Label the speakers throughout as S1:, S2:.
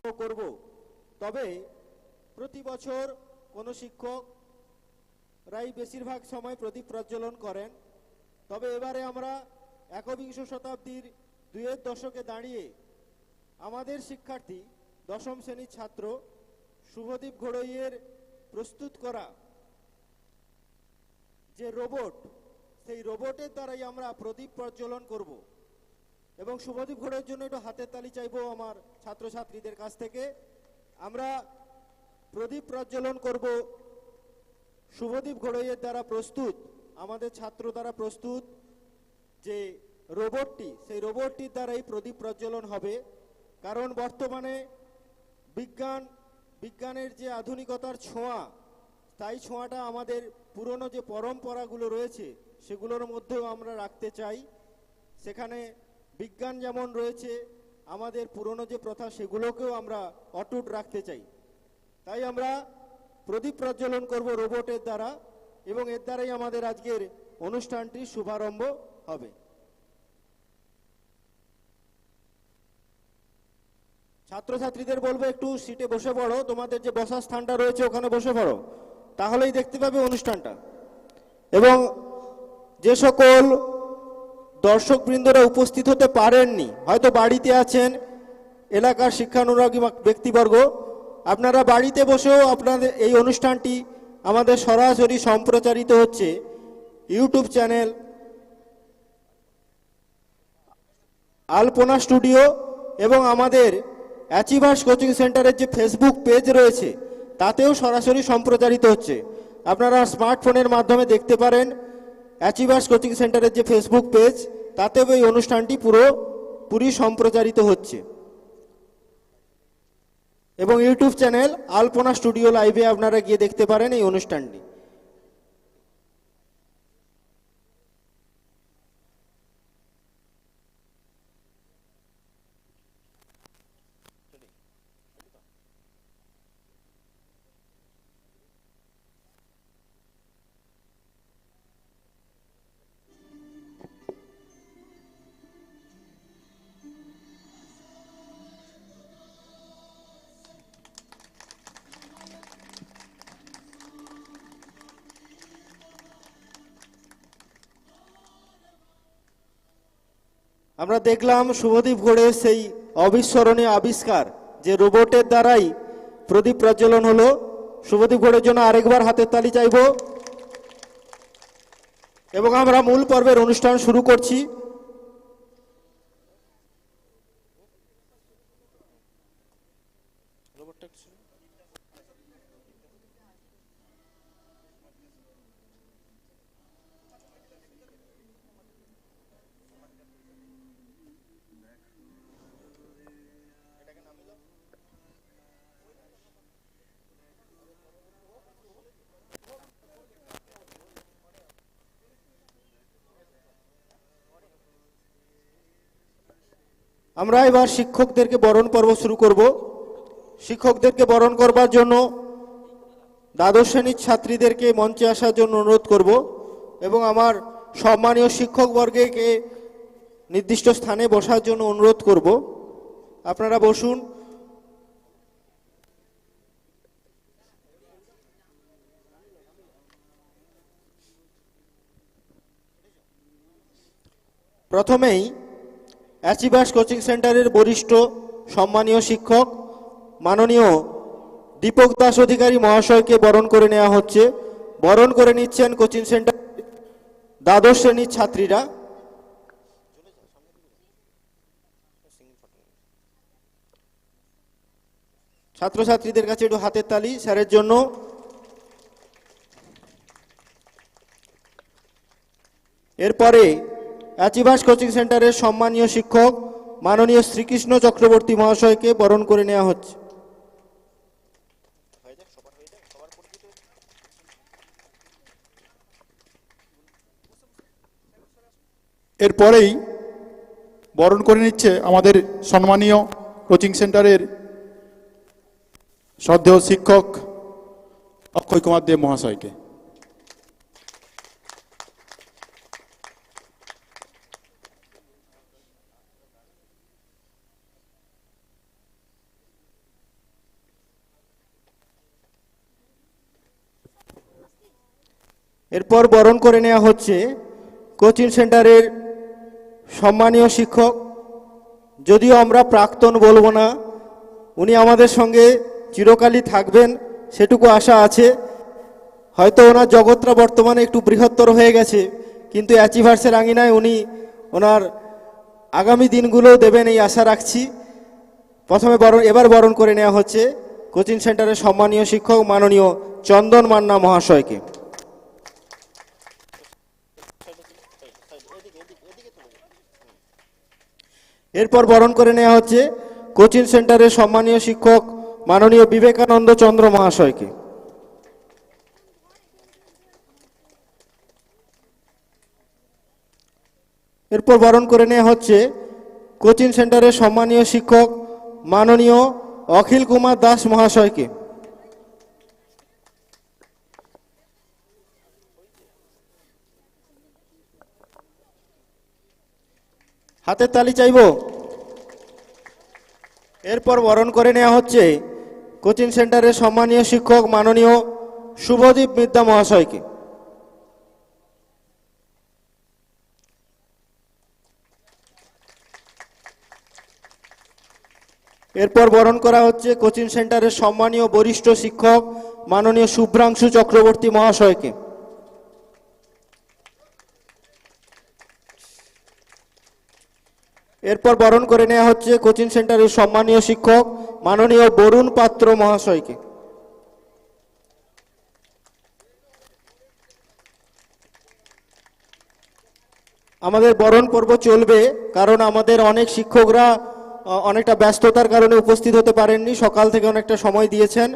S1: করব। তবে প্রতি বছর কোনো শিক্ষকরাই বেশিরভাগ সময় প্রদীপ প্রজ্বলন করেন। তবে এবারে আমরা একবিংশ শতাব্দীর ২-এর দশকে দাঁড়িয়ে আমাদের শিক্ষার্থী দশম শ্রেণীর ছাত্র শুভদীপ ঘোড়ইয়ের প্রস্তুত করা যে রোবট, সেই রোবটের দ্বারাই আমরা প্রদীপ প্রজ্বলন করব। এবং শুভদীপ ঘোড়ের জন্য একটু হাতের তালি চাইবো আমার ছাত্রছাত্রীদের কাছ থেকে। আমরা প্রদীপ প্রজ্বলন করব শুভদীপ ঘোড়ইয়ের দ্বারা প্রস্তুত, আমাদের ছাত্র দ্বারা প্রস্তুত যে রোবটটি, সেই রোবটটির দ্বারাই প্রদীপ প্রজ্বলন হবে। কারণ বর্তমানে বিজ্ঞানের যে আধুনিকতার ছোঁয়া, তাই ছোঁয়াটা আমাদের পুরনো যে পরম্পরাগুলো রয়েছে সেগুলোর মধ্যেও আমরা রাখতে চাই। সেখানে বিজ্ঞান যেমন রয়েছে, আমাদের পুরনো যে প্রথা সেগুলোকেও আমরা অটুট রাখতে চাই। তাই আমরা প্রদীপ প্রজ্বলন করব রোবটের দ্বারা, এবং এর দ্বারাই আমাদের আজকের অনুষ্ঠানটির শুভারম্ভ হবে। ছাত্রছাত্রীদের বলবো একটু সিটে বসে পড়ো, তোমাদের যে বসার স্থানটা রয়েছে ওখানে বসে পড়ো, তাহলেই দেখতে পাবে অনুষ্ঠানটা। এবং যে সকল দর্শকবৃন্দরা উপস্থিত হতে পারেননি, হয়তো বাড়িতে আছেন, এলাকার শিক্ষানুরাগী ব্যক্তিবর্গ, আপনারা বাড়িতে বসেও আপনাদের এই অনুষ্ঠানটি আমাদের সরাসরি সম্প্রচারিত হচ্ছে ইউটিউব চ্যানেল আলপনা স্টুডিও এবং আমাদের অ্যাচিভার্স কোচিং সেন্টারের যে ফেসবুক পেজ রয়েছে তাতেও সরাসরি সম্প্রচারিত হচ্ছে। আপনারা স্মার্টফোনের মাধ্যমে দেখতে পারেন অ্যাচিভার্স কোচিং সেন্টারের যে ফেসবুক পেজ, তাতেও এই অনুষ্ঠানটি পুরোপুরি সম্প্রচারিত হচ্ছে। এবং ইউটিউব চ্যানেল আলপনা স্টুডিও লাইভে আপনারা গিয়ে দেখতে পারেন এই অনুষ্ঠানটি। আমরা দেখলাম শুভদীপ ঘোড়ের সেই অবিস্মরণীয় আবিষ্কার, যে রোবটের দ্বারাই প্রদীপ প্রজ্বলন হলো। শুভদীপ ঘোড়ের জন্য আরেকবার হাতের তালি চাইব। এবং আমরা মূল পর্বের অনুষ্ঠান শুরু করছি। আমরা এবার শিক্ষকদেরকে বরণ পর্ব শুরু করব। শিক্ষকদেরকে বরণ করবার জন্য দ্বাদশ শ্রেণীর ছাত্রীদেরকে মঞ্চে আসার জন্য অনুরোধ করব এবং আমার সম্মানীয় শিক্ষকবর্গকে নির্দিষ্ট স্থানে বসার জন্য অনুরোধ করব। আপনারা বসুন। প্রথমেই অ্যাচিভার্স কোচিং সেন্টারের বরিষ্ঠ সম্মানীয় শিক্ষক মাননীয় দীপক দাস অধিকারী মহাশয়কে বরণ করে নেওয়া হচ্ছে। বরণ করে নিচ্ছেন কোচিং সেন্টার দ্বাদশ শ্রেণীর ছাত্রীরা। ছাত্রছাত্রীদের কাছে একটু হাতের তালি স্যারের জন্য। এরপরে অ্যাচিভার্স কোচিং সেন্টারের সম্মানীয় শিক্ষক মাননীয় শ্রীকৃষ্ণ চক্রবর্তী মহাশয়কে বরণ করে নেওয়া হচ্ছে।
S2: এরপরেই বরণ করে নিচ্ছে আমাদের সম্মানীয় কোচিং সেন্টারের শ্রদ্ধেয় শিক্ষক অক্ষয় কুমার দেব মহাশয়কে।
S1: এরপর বরণ করে নেওয়া হচ্ছে কোচিং সেন্টারের সম্মানীয় শিক্ষক, যদিও আমরা প্রাক্তন বলবো না, উনি আমাদের সঙ্গে চিরকালই থাকবেন সেটুকু আশা আছে। হয়তো ওনার জগৎটা বর্তমানে একটু বৃহত্তর হয়ে গেছে, কিন্তু অ্যাচিভার্সের আঙিনায় উনি ওনার আগামী দিনগুলো দেবেন এই আশা রাখছি। প্রথমে এবার বরণ করে নেওয়া হচ্ছে কোচিং সেন্টারের সম্মানীয় শিক্ষক মাননীয় চন্দন মান্না মহাশয়কে। এরপর বরণ করে নেওয়া হচ্ছে কোচিং সেন্টারের সম্মানীয় শিক্ষক মাননীয় বিবেকানন্দ চন্দ্র মহাশয়কে। এরপর বরণ করে নেওয়া হচ্ছে কোচিং সেন্টারের সম্মানীয় শিক্ষক মাননীয় অখিল কুমার দাস মহাশয়কে। হাতের তালি চাইব। এরপর বরণ করে নেওয়া হচ্ছে কোচিং সেন্টারের সম্মানীয় শিক্ষক মাননীয় শুভদীপ মিদ্যা মহাশয়কে। এরপর বরণ করা হচ্ছে কোচিং সেন্টারের সম্মানীয় বরিষ্ঠ শিক্ষক মাননীয় শুভ্রাংশু চক্রবর্তী মহাশয়কে। এরপর বরণ করে নেওয়া হচ্ছে কোচিং সেন্টারের সম্মানীয় শিক্ষক মাননীয় বরুণ পাত্র মহাশয়কে। আমাদের বরণ পর্ব চলবে, কারণ আমাদের অনেক শিক্ষকরা অনেকটা ব্যস্ততার কারণে উপস্থিত হতে পারেননি, সকাল থেকে অনেকটা সময় দিয়েছেন।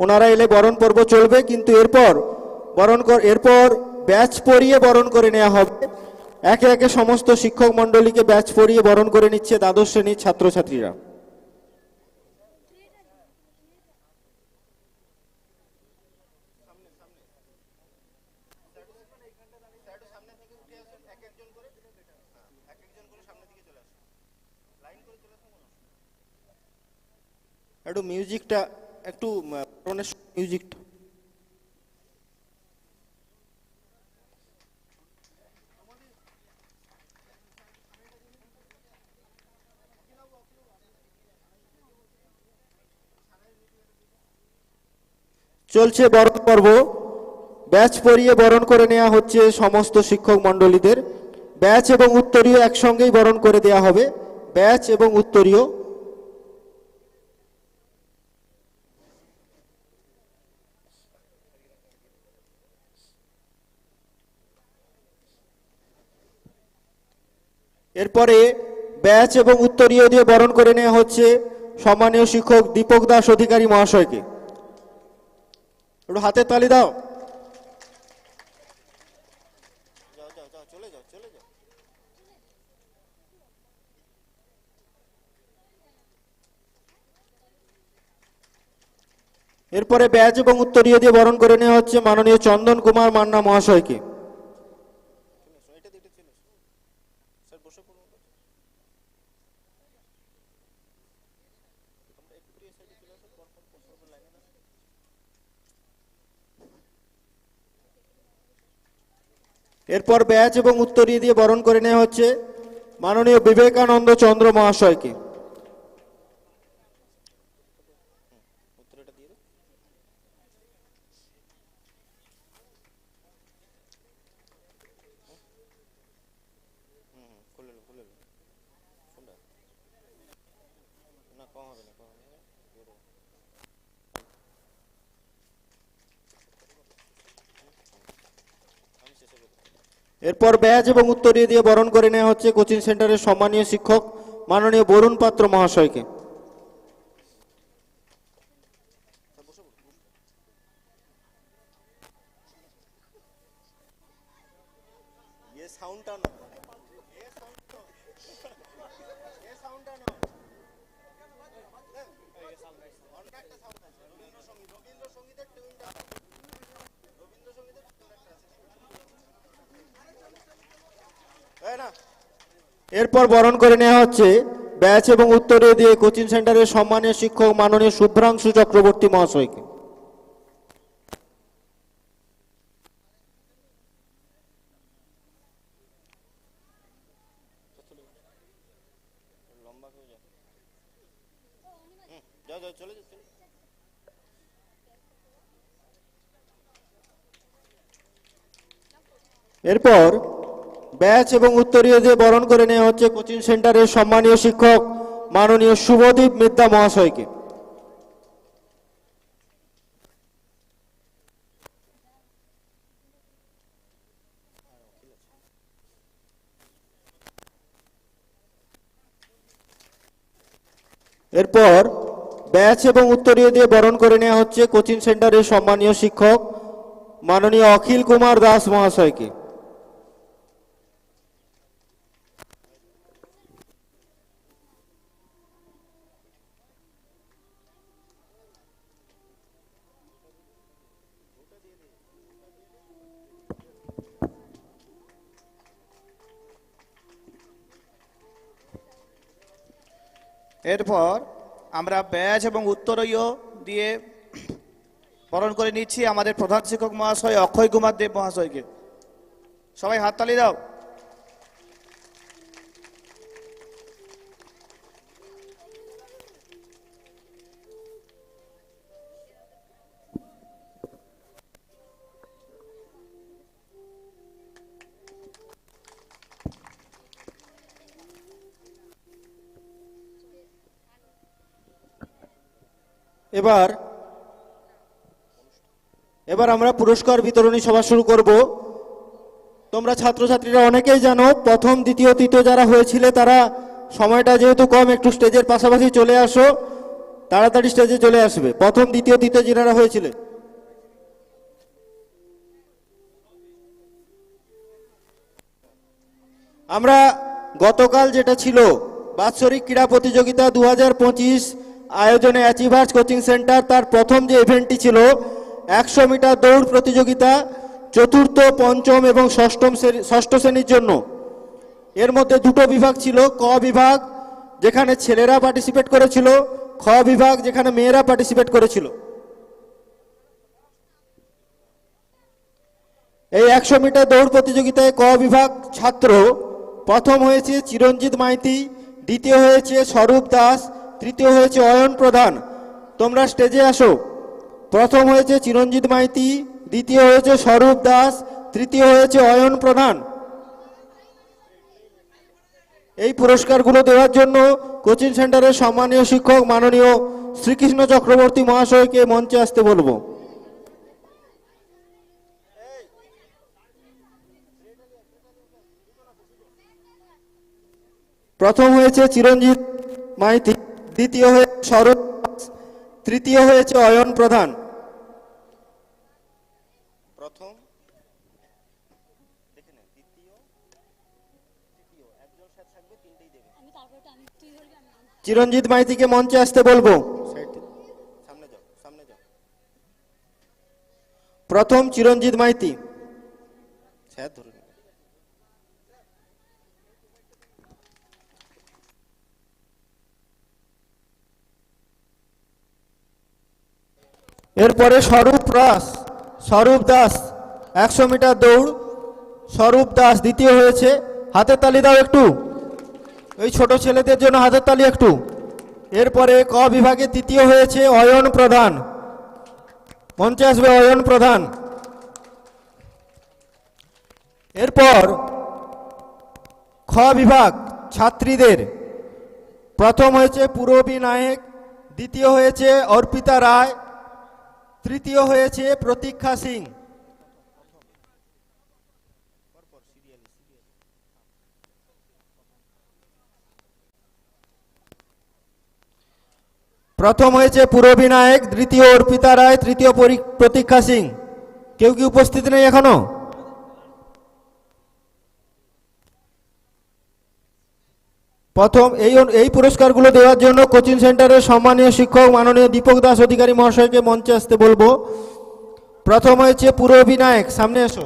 S1: ওনারা এলে বরণ পর্ব চলবে, কিন্তু এরপর ব্যাচ পরিয়ে বরণ করে নেওয়া হবে। একে একে সমস্ত শিক্ষক মণ্ডলীকে ব্যাচ পরিয়ে বরণ করে নিচ্ছে দ্বাদশ শ্রেণীর ছাত্রছাত্রীরা। একটু মিউজিকটা একটু মিউজিকটা চলছে বরণ পর্ব। ব্যাচ পরিয়ে বরণ করে নেওয়া হচ্ছে সমস্ত শিক্ষক মণ্ডলীদের। ব্যাচ এবং উত্তরীয় একসঙ্গেই বরণ করে দেওয়া হবে, ব্যাচ এবং উত্তরীয়। এরপরে ব্যাচ এবং উত্তরীয় দিয়ে বরণ করে নেওয়া হচ্ছে সম্মানীয় শিক্ষক দীপক দাস অধিকারী মহাশয়কে। একটু হাতের তালি দাও। এরপরে ব্যাচ এবং উত্তরীয় দিয়ে বরণ করে নেওয়া হচ্ছে মাননীয় চন্দন কুমার মান্না মহাশয়কে। এরপর ব্যাচ এবং উত্তরীয় দিয়ে বরণ করে নেওয়া হচ্ছে মাননীয় বিবেকানন্দ চন্দ্র মহাশয়কে। এরপর ব্যাচ এবং উত্তরীয় দিয়ে বরণ করে নেওয়া হচ্ছে কোচিং সেন্টারের সম্মানীয় শিক্ষক মাননীয় বরুণ পাত্র মহাশয়কে। এরপর বরণ করে নেওয়া হচ্ছে ব্যাচ এবং উত্তরীয় দিয়ে কোচিং সেন্টারের সম্মানীয় শিক্ষক মাননীয় শুভ্রাংশু চক্রবর্তী মহাশয়কে। এরপর ব্যাচ এবং উত্তরীয় দিয়ে বরণ করে নেওয়া হচ্ছে কোচিং সেন্টারের সম্মানীয় শিক্ষক মাননীয় শুভদীপ মিদ্যা মহাশয়কে। এরপর ব্যাচ এবং উত্তরীয় দিয়ে বরণ করে নেওয়া হচ্ছে কোচিং সেন্টারের সম্মানীয় শিক্ষক মাননীয় অখিল কুমার দাস মহাশয়কে।
S3: এরপর আমরা ব্যাচ এবং উত্তরীয় দিয়ে বরণ করে নিচ্ছি আমাদের প্রধান শিক্ষক মহাশয় অক্ষয় কুমার দেব মহাশয়কে। সবাই হাততালি দাও।
S1: এবার আমরা পুরস্কার বিতরণী সভা শুরু করব। তোমরা ছাত্রছাত্রীরা অনেকেই জানো, প্রথম দ্বিতীয় তৃতীয় যারা হয়েছিল তারা সময়টা যেহেতু কম, একটু স্টেজের পাশাপাশি চলে আসো, তাড়াতাড়ি স্টেজে চলে আসবে। প্রথম দ্বিতীয় তৃতীয় যারা হয়েছিল, আমরা গতকাল যেটা ছিল বাৎসরিক ক্রীড়া প্রতিযোগিতা 2025 আয়োজনে অ্যাচিভার্স কোচিং সেন্টার, তার প্রথম যে ইভেন্টটি ছিল 100 মিটার দৌড় প্রতিযোগিতা চতুর্থ, পঞ্চম এবং ষষ্ঠ শ্রেণীর জন্য। এর মধ্যে দুটো বিভাগ ছিল, ক বিভাগ যেখানে ছেলেরা পার্টিসিপেট করেছিল, খ বিভাগ যেখানে মেয়েরা পার্টিসিপেট করেছিল। এই 100 মিটার দৌড় প্রতিযোগিতায় ক বিভাগ ছাত্র প্রথম হয়েছে চিরঞ্জিত মাইতি, দ্বিতীয় হয়েছে স্বরূপ দাস, তৃতীয় হয়েছে অয়ন প্রধান। তোমরা স্টেজে আসো। প্রথম হয়েছে চিরঞ্জিত মাইতি, দ্বিতীয় হয়েছে স্বরূপ দাস, তৃতীয় হয়েছে অয়ন প্রধান। এই পুরস্কারগুলো দেওয়ার জন্য কোচিং সেন্টারের সম্মানীয় শিক্ষক মাননীয় শ্রীকৃষ্ণ চক্রবর্তী মহাশয়কে মঞ্চে আসতে বলবো। প্রথম হয়েছে চিরঞ্জিত মাইতি, দ্বিতীয় হয়েছে স্বরূপ দাস, তৃতীয় হয়েছে অয়ন প্রধান। প্রথম, চিরঞ্জিত মাইতিকে মঞ্চে আসতে বলবো। প্রথম চিরঞ্জিত মাইতি। এরপরে স্বরূপ দাস 100 মিটার দৌড়, স্বরূপ দাস দ্বিতীয় হয়েছে। হাতের তালি দাও একটু, এই ছোট ছেলেদের জন্য হাতের তালি একটু। এরপরে ক বিভাগে তৃতীয় হয়েছে অয়ন প্রধান, মঞ্চে আসবে অয়ন প্রধান। এরপর খ বিভাগ ছাত্রীদের প্রথম হয়েছে পূরবী নায়েক, দ্বিতীয় হয়েছে অর্পিতা রায়, তৃতীয় হয়েছে প্রতীক্ষা সিং। প্রথম হয়েছে পূরবী নায়েক, দ্বিতীয় অর্পিতা রায়, তৃতীয় প্রতীক্ষা সিং। কেউ কি উপস্থিত নেই এখনো? প্রথম এই পুরস্কারগুলো দেওয়ার জন্য কোচিং সেন্টারের সম্মানীয় শিক্ষক মাননীয় দীপক দাস অধিকারী মহাশয়কে মঞ্চে আসতে বলবো। প্রথম হয়েছে পূরবী নায়েক, সামনে এসো।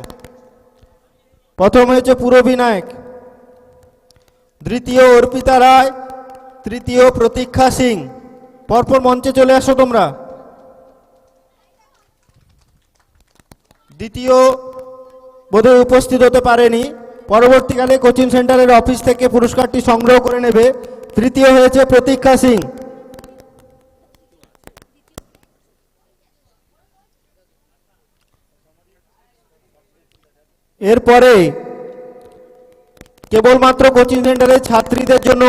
S1: প্রথম হয়েছে পূরবী নায়েক, দ্বিতীয় অর্পিতা রায়, তৃতীয় প্রতীক্ষা সিং। পরপর মঞ্চে চলে আসো তোমরা। দ্বিতীয় বোধহয় উপস্থিত হতে পারেনি, পরবর্তীকালে কোচিং সেন্টারের অফিস থেকে পুরস্কারটি সংগ্রহ করে নেবে। তৃতীয় হয়েছে প্রতীক্ষা সিং। এরপরে কেবলমাত্র কোচিং সেন্টারের ছাত্রীদের জন্য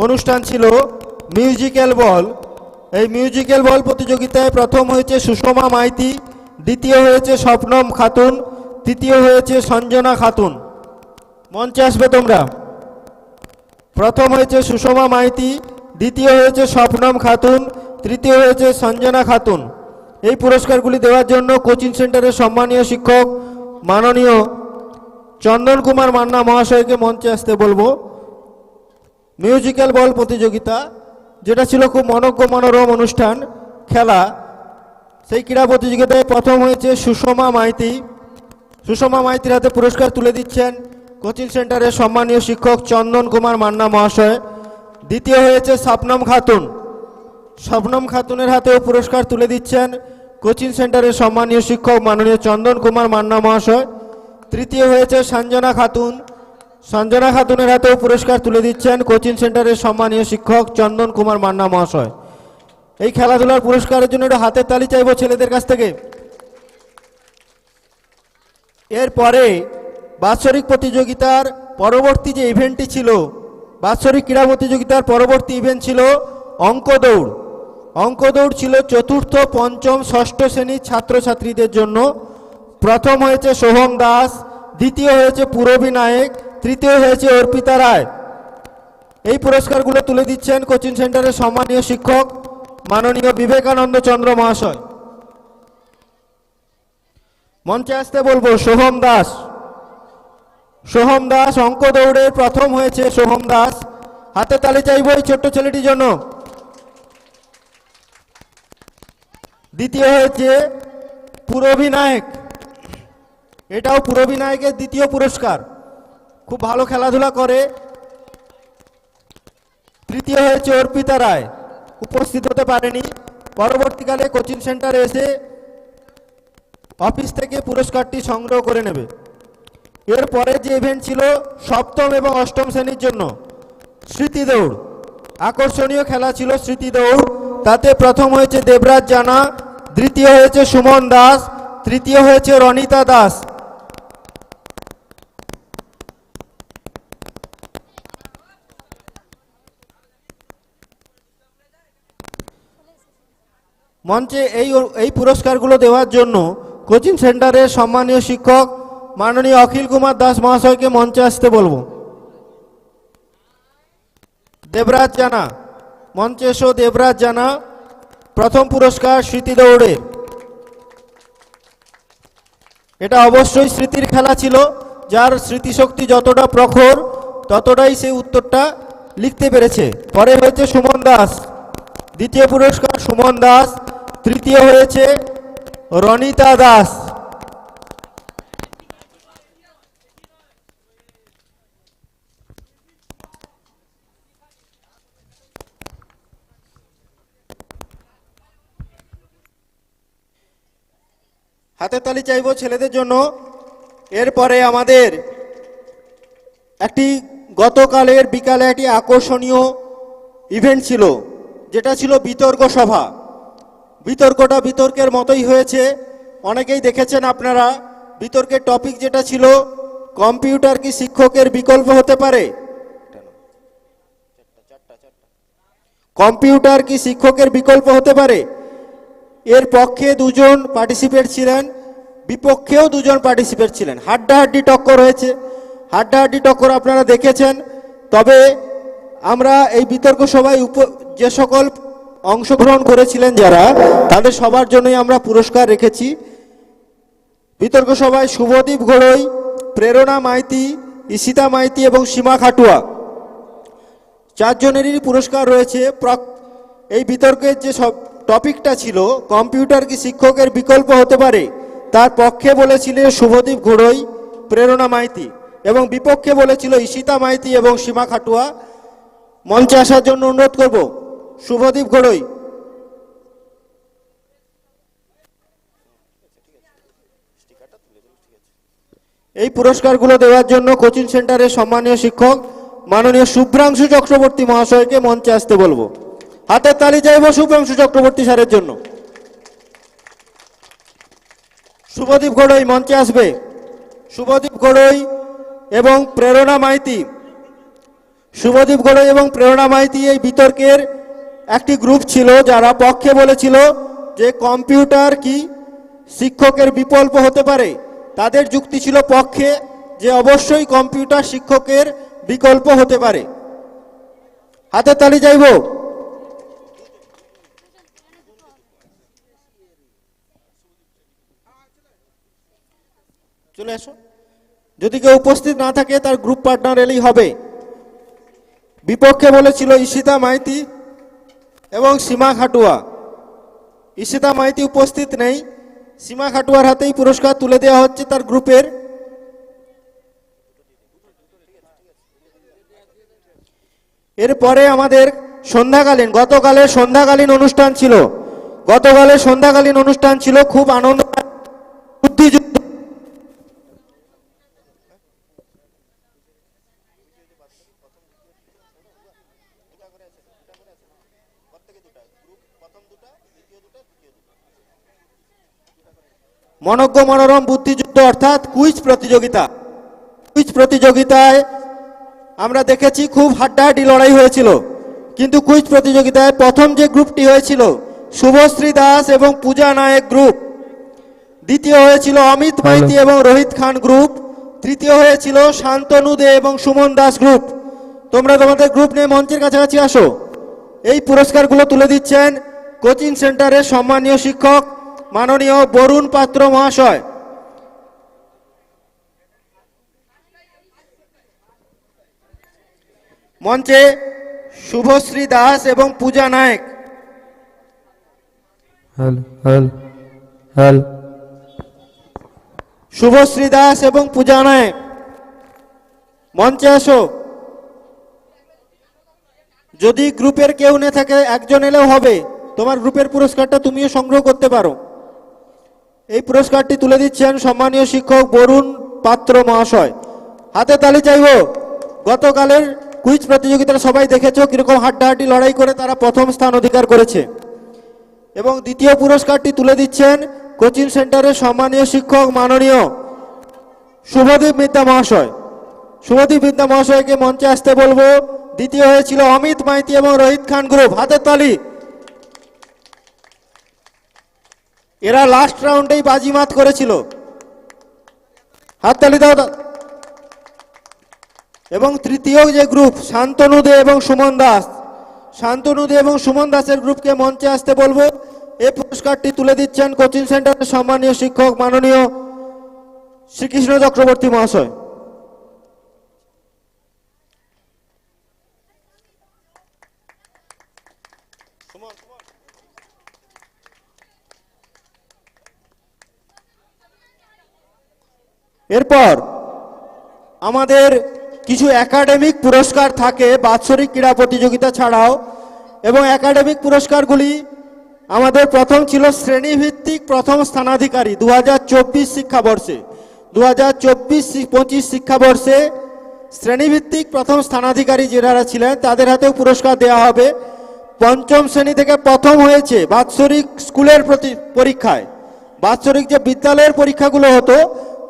S1: অনুষ্ঠান ছিল মিউজিক্যাল বল। এই মিউজিক্যাল বল প্রতিযোগিতায় প্রথম হয়েছে সুষমা মাইতি, দ্বিতীয় হয়েছে স্বপ্নম খাতুন, তৃতীয় হয়েছে সঞ্জনা খাতুন। মঞ্চে আসবে তোমরা। প্রথম হয়েছে সুষমা মাইতি, দ্বিতীয় হয়েছে স্বপ্নম খাতুন, তৃতীয় হয়েছে সঞ্জনা খাতুন। এই পুরস্কারগুলি দেওয়ার জন্য কোচিং সেন্টারের সম্মানীয় শিক্ষক মাননীয় চন্দন কুমার মান্না মহাশয়কে মঞ্চে আসতে বলবো। মিউজিক্যাল বল প্রতিযোগিতা যেটা ছিল খুব মনোজ্ঞ মনোরম অনুষ্ঠান খেলা, সেই ক্রীড়া প্রতিযোগিতায় প্রথম হয়েছে সুষমা মাইতি। সুষমা মাইতির হাতে পুরস্কার তুলে দিচ্ছেন কোচিং সেন্টারের সম্মানীয় শিক্ষক চন্দন কুমার মান্না মহাশয়। দ্বিতীয় হয়েছে স্বপ্নম খাতুন। স্বপ্নম খাতুনের হাতেও পুরস্কার তুলে দিচ্ছেন কোচিং সেন্টারের সম্মানীয় শিক্ষক মাননীয় চন্দন কুমার মান্না মহাশয়। তৃতীয় হয়েছে সঞ্জনা খাতুন। সঞ্জনা খাতুনের হাতেও পুরস্কার তুলে দিচ্ছেন কোচিং সেন্টারের সম্মানীয় শিক্ষক চন্দন কুমার মান্না মহাশয়। এই খেলাধুলার পুরস্কারের জন্য একটু হাতের তালি চাইব ছেলেদের কাছ থেকে। এরপরে বাৎসরিক প্রতিযোগিতার পরবর্তী যে ইভেন্টটি ছিল, বাৎসরিক ক্রীড়া প্রতিযোগিতার পরবর্তী ইভেন্ট ছিল অঙ্ক দৌড়। অঙ্ক দৌড় ছিল চতুর্থ, পঞ্চম, ষষ্ঠ শ্রেণীর ছাত্রছাত্রীদের জন্য। প্রথম হয়েছে সোহম দাস, দ্বিতীয় হয়েছে পুরবী নায়েক, তৃতীয় হয়েছে অর্পিতা রায়। এই পুরস্কারগুলো তুলে দিচ্ছেন কোচিং সেন্টারের সম্মানীয় শিক্ষক মাননীয় বিবেকানন্দ চন্দ্র মহাশয়। মঞ্চে আসতে বলবো সোহম দাস। সোহম দাস অঙ্ক দৌড়ে প্রথম হয়েছে সোহম দাস। হাতে তালি চাইব এই ছোট্ট ছেলেটির জন্য। দ্বিতীয় হয়েছে পুরবী নায়েক। এটাও পুরবী নায়েকের দ্বিতীয় পুরস্কার, খুব ভালো খেলাধুলা করে। তৃতীয় হয়েছে অর্পিতা রায়, উপস্থিত হতে পারেনি, পরবর্তীকালে কোচিং সেন্টারে এসে অফিস থেকে পুরস্কারটি সংগ্রহ করে নেবে। এরপরে যে ইভেন্ট ছিল সপ্তম এবং অষ্টম শ্রেণীর জন্য স্মৃতি দৌড়। আকর্ষণীয় খেলা ছিল স্মৃতি দৌড়। তাতে প্রথম হয়েছে দেবরাজ জানা, দ্বিতীয় হয়েছে সুমন দাস, তৃতীয় হয়েছে রনিতা দাস। মঞ্চে এই পুরস্কারগুলো দেওয়ার জন্য কোচিং সেন্টারের সম্মানীয় শিক্ষক মাননীয় অখিল কুমার দাস মহাশয়কে মঞ্চে আসতে বলবো। দেবরাজ জানা, মঞ্চে এসো। দেবরাজ জানা, প্রথম পুরস্কার স্মৃতি দৌড়ে। এটা অবশ্যই স্মৃতির খেলা ছিল, যার স্মৃতিশক্তি যতটা প্রখর ততটাই সেই উত্তরটা লিখতে পেরেছে। পরে হয়েছে সুমন দাস, দ্বিতীয় পুরস্কার সুমন দাস, তৃতীয় হয়েছে রনিতা দাস। হাতের তালি চাইব ছেলেদের জন্য। এরপরে আমাদের একটি গতকালের বিকালে একটি আকর্ষণীয় ইভেন্ট ছিল, যেটা ছিল বিতর্ক সভা। বিতর্কটা বিতর্কের মতোই হয়েছে, অনেকেই দেখেছেন আপনারা। বিতর্কের টপিক যেটা ছিল, কম্পিউটার কি শিক্ষকের বিকল্প হতে পারে? কম্পিউটার কি শিক্ষকের বিকল্প হতে পারে? এর পক্ষে দুজন পার্টিসিপেট ছিলেন, বিপক্ষেও দুজন পার্টিসিপেট ছিলেন। হাড্ডাহাড্ডি টক্কর হয়েছে, হাড্ডাহাড্ডি টক্কর আপনারা দেখেছেন। তবে আমরা এই বিতর্ক সভায় যে সকল অংশগ্রহণ করেছিলেন যারা, তাদের সবার জন্যই আমরা পুরস্কার রেখেছি। বিতর্ক সভায় শুভদীপ ঘোড়ই, প্রেরণা মাইতি, ঈশিতা মাইতি এবং সীমা খাটুয়া, চারজনেরই পুরস্কার রয়েছে। এই বিতর্কের যে সব টপিকটা ছিল, কম্পিউটার কি শিক্ষকের বিকল্প হতে পারে, তার পক্ষে বলেছিলেন শুভদীপ ঘোড়ই, প্রেরণা মাইতি, এবং বিপক্ষে বলেছিল ঈশিতা মাইতি এবং সীমা খাটুয়া। মঞ্চে আসার জন্য অনুরোধ করব শুভদীপ ঘোড়ই। এই পুরস্কারগুলো দেওয়ার জন্য কোচিং সেন্টারের সম্মানীয় শিক্ষক মাননীয় শুভ্রাংশু চক্রবর্তী মহাশয়কে মঞ্চে আসতে বলবো। হাতের তালি চাইব শুভ্রাংশু চক্রবর্তী স্যারের জন্য। শুভদীপ ঘোড়ই মঞ্চে আসবে। শুভদীপ গড়ই এবং প্রেরণা মাইতি। শুভদীপ গড়ই এবং প্রেরণা মাইতি এই বিতর্কের একটি গ্রুপ ছিল, যারা পক্ষে বলেছিল যে কম্পিউটার কি শিক্ষকের বিকল্প হতে পারে। তাদের যুক্তি ছিল পক্ষে, যে অবশ্যই কম্পিউটার শিক্ষকের বিকল্প হতে পারে। হাতের তালি চাইব। চলে আসো। যদি কেউ উপস্থিত না থাকে তার গ্রুপ পার্টনার এলেই হবে। বিপক্ষে বলেছিল ঈশিতা মাইতি এবং সীমা খাটুয়া। ঈশিতা মাইতি উপস্থিত নেই, সীমা খাটুয়ার হাতেই পুরস্কার তুলে দেওয়া হচ্ছে তার গ্রুপের। এরপরে আমাদের গতকালের সন্ধ্যাকালীন অনুষ্ঠান ছিল। গতকালের সন্ধ্যাকালীন অনুষ্ঠান ছিল খুব আনন্দ, বুদ্ধিযুক্ত। মনজ্ঞ মনোরম বুদ্ধিযুক্ত অর্থাৎ কুইজ প্রতিযোগিতা। কুইজ প্রতিযোগিতায় আমরা দেখেছি খুব হাড্ডাহাড্ডি লড়াই হয়েছিল, কিন্তু কুইজ প্রতিযোগিতায় প্রথম যে গ্রুপটি হয়েছিল শুভশ্রী দাস এবং পূজা নায়েক গ্রুপ, দ্বিতীয় হয়েছিল অমিত মাইতি এবং রোহিত খান গ্রুপ, তৃতীয় হয়েছিল শান্তনু দে এবং সুমন দাস গ্রুপ। তোমরা তোমাদের গ্রুপ নিয়ে মঞ্চের কাছাকাছি আসো। এই পুরস্কারগুলো তুলে দিচ্ছেন কোচিং সেন্টারের সম্মানীয় শিক্ষক মাননীয় বরুণ পাত্র মহাশয়। মঞ্চে শুভশ্রী দাস এবং পূজা নায়েক। শুভশ্রী দাস এবং পূজা নায়েক মঞ্চে আসো। যদি গ্রুপের কেউ না থাকে একজন এলেও হবে, তোমার গ্রুপের পুরস্কারটা তুমিও সংগ্রহ করতে পারো। এই পুরস্কারটি তুলে দিচ্ছেন সম্মানীয় শিক্ষক বরুণ পাত্র মহাশয়। হাতে তালি চাইব। গতকালের কুইজ প্রতিযোগিতা সবাই দেখেছো কিরকম হাড্ডাহাড্ডি লড়াই করে তারা প্রথম স্থান অধিকার করেছে। এবং দ্বিতীয় পুরস্কারটি তুলে দিচ্ছেন কোচিং সেন্টারের সম্মানীয় শিক্ষক মাননীয় শুভদীপ মিদ্যা মহাশয়। শুভদীপ মিদ্যা মহাশয়কে মঞ্চে আসতে বলবো। দ্বিতীয় হয়েছিল অমিত মাইতি এবং রোহিত খান গ্রুপ। হাতের তালি। এরা লাস্ট রাউন্ডেই বাজিমাত করেছিল। হাততালি দাও। এবং তৃতীয় যে গ্রুপ শান্তনু দে এবং সুমন দাস, শান্তনু দে এবং সুমন দাসের গ্রুপকে মঞ্চে আসতে বলবো। এই পুরস্কারটি তুলে দিচ্ছেন কোচিং সেন্টারের সম্মানীয় শিক্ষক মাননীয় শ্রীকৃষ্ণ চক্রবর্তী মহাশয়। এরপর আমাদের কিছু একাডেমিক পুরস্কার থাকে বাৎসরিক ক্রীড়া প্রতিযোগিতা ছাড়াও, এবং একাডেমিক পুরস্কারগুলি আমাদের প্রথম ছিল শ্রেণীভিত্তিক প্রথম স্থানাধিকারী 2024 শিক্ষাবর্ষে। 2024-25 শিক্ষাবর্ষে শ্রেণীভিত্তিক প্রথম স্থানাধিকারী যারা ছিলেন তাদের হাতেও পুরস্কার দেওয়া হবে। পঞ্চম শ্রেণী থেকে প্রথম হয়েছে বাৎসরিক স্কুলের পরীক্ষায়, বাৎসরিক যে বিদ্যালয়ের পরীক্ষাগুলো হতো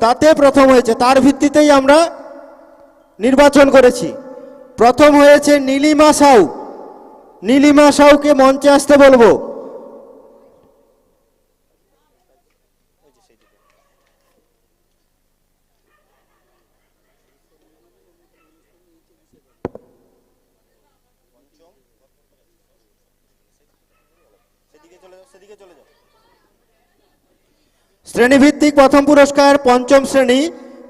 S1: তাতে প্রথম হয়েছে, তার ভিত্তিতেই আমরা নির্বাচন করেছি। প্রথম হয়েছে নীলিমা সাউ। নীলিমা সাউকে মঞ্চে আসতে বলবো। শ্রেণীভিত্তিক প্রথম পুরস্কার পঞ্চম শ্রেণী।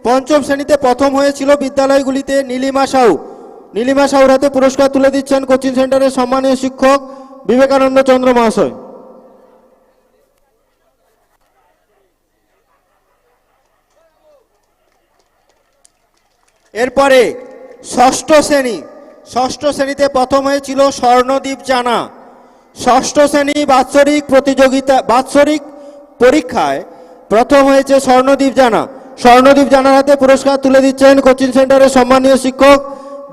S1: পঞ্চম শ্রেণীতে প্রথম হয়েছিল বিদ্যালয়গুলিতে নীলিমা সাউ। নীলিমা সাউর হাতে পুরস্কার তুলে দিচ্ছেন কোচিং সেন্টারের সম্মানীয় শিক্ষক বিবেকানন্দ চন্দ্র মহাশয়। এরপরে ষষ্ঠ শ্রেণী। ষষ্ঠ শ্রেণীতে প্রথম হয়েছিল স্বর্ণদীপ জানা। ষষ্ঠ শ্রেণী বাৎসরিক পরীক্ষায় প্রথম হয়েছে স্বর্ণদীপ জানা। স্বর্ণদীপ জানার হাতে পুরস্কার তুলে দিচ্ছেন কোচিং সেন্টারের সম্মানীয় শিক্ষক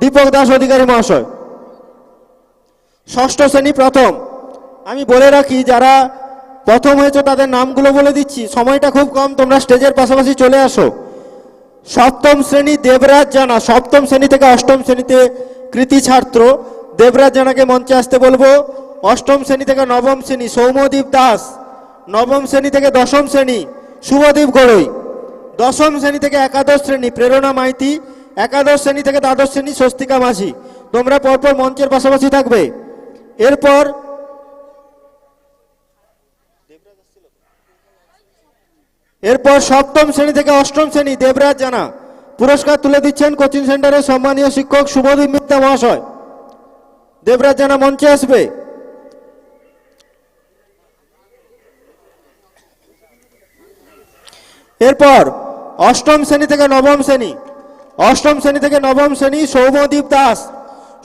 S1: দীপক দাস অধিকারী মহাশয়। ষষ্ঠ শ্রেণী প্রথম। আমি বলে রাখি যারা প্রথম হয়েছে তাদের নামগুলো বলে দিচ্ছি, সময়টা খুব কম, তোমরা স্টেজের পাশাপাশি চলে আসো। সপ্তম শ্রেণী দেবরাজ জানা, সপ্তম শ্রেণী থেকে অষ্টম শ্রেণীতে কৃতি ছাত্র দেবরাজ জানাকে মঞ্চে আসতে বলবো। অষ্টম শ্রেণী থেকে নবম শ্রেণী সৌম্যদীপ দাস, নবম শ্রেণী থেকে দশম শ্রেণী শুভদীপ গড়ই, দশম শ্রেণী থেকে একাদশ শ্রেণী প্রেরণা মাইতি, একাদশ শ্রেণী থেকে দ্বাদশ শ্রেণী স্বস্তিকা মাঝি। তোমরা পরপর মঞ্চের পাশাপাশি থাকবে। এরপর সপ্তম শ্রেণী থেকে অষ্টম শ্রেণী দেবরাজ জানা পুরস্কার তুলে দিচ্ছেন কোচিং সেন্টারের সম্মানীয় শিক্ষক শুভদীপ মিত্রা মহাশয়। দেবরাজ জানা মঞ্চে আসবে। এরপর অষ্টম শ্রেণী থেকে নবম শ্রেণী, অষ্টম শ্রেণী থেকে নবম শ্রেণী সৌম্যদীপ দাস,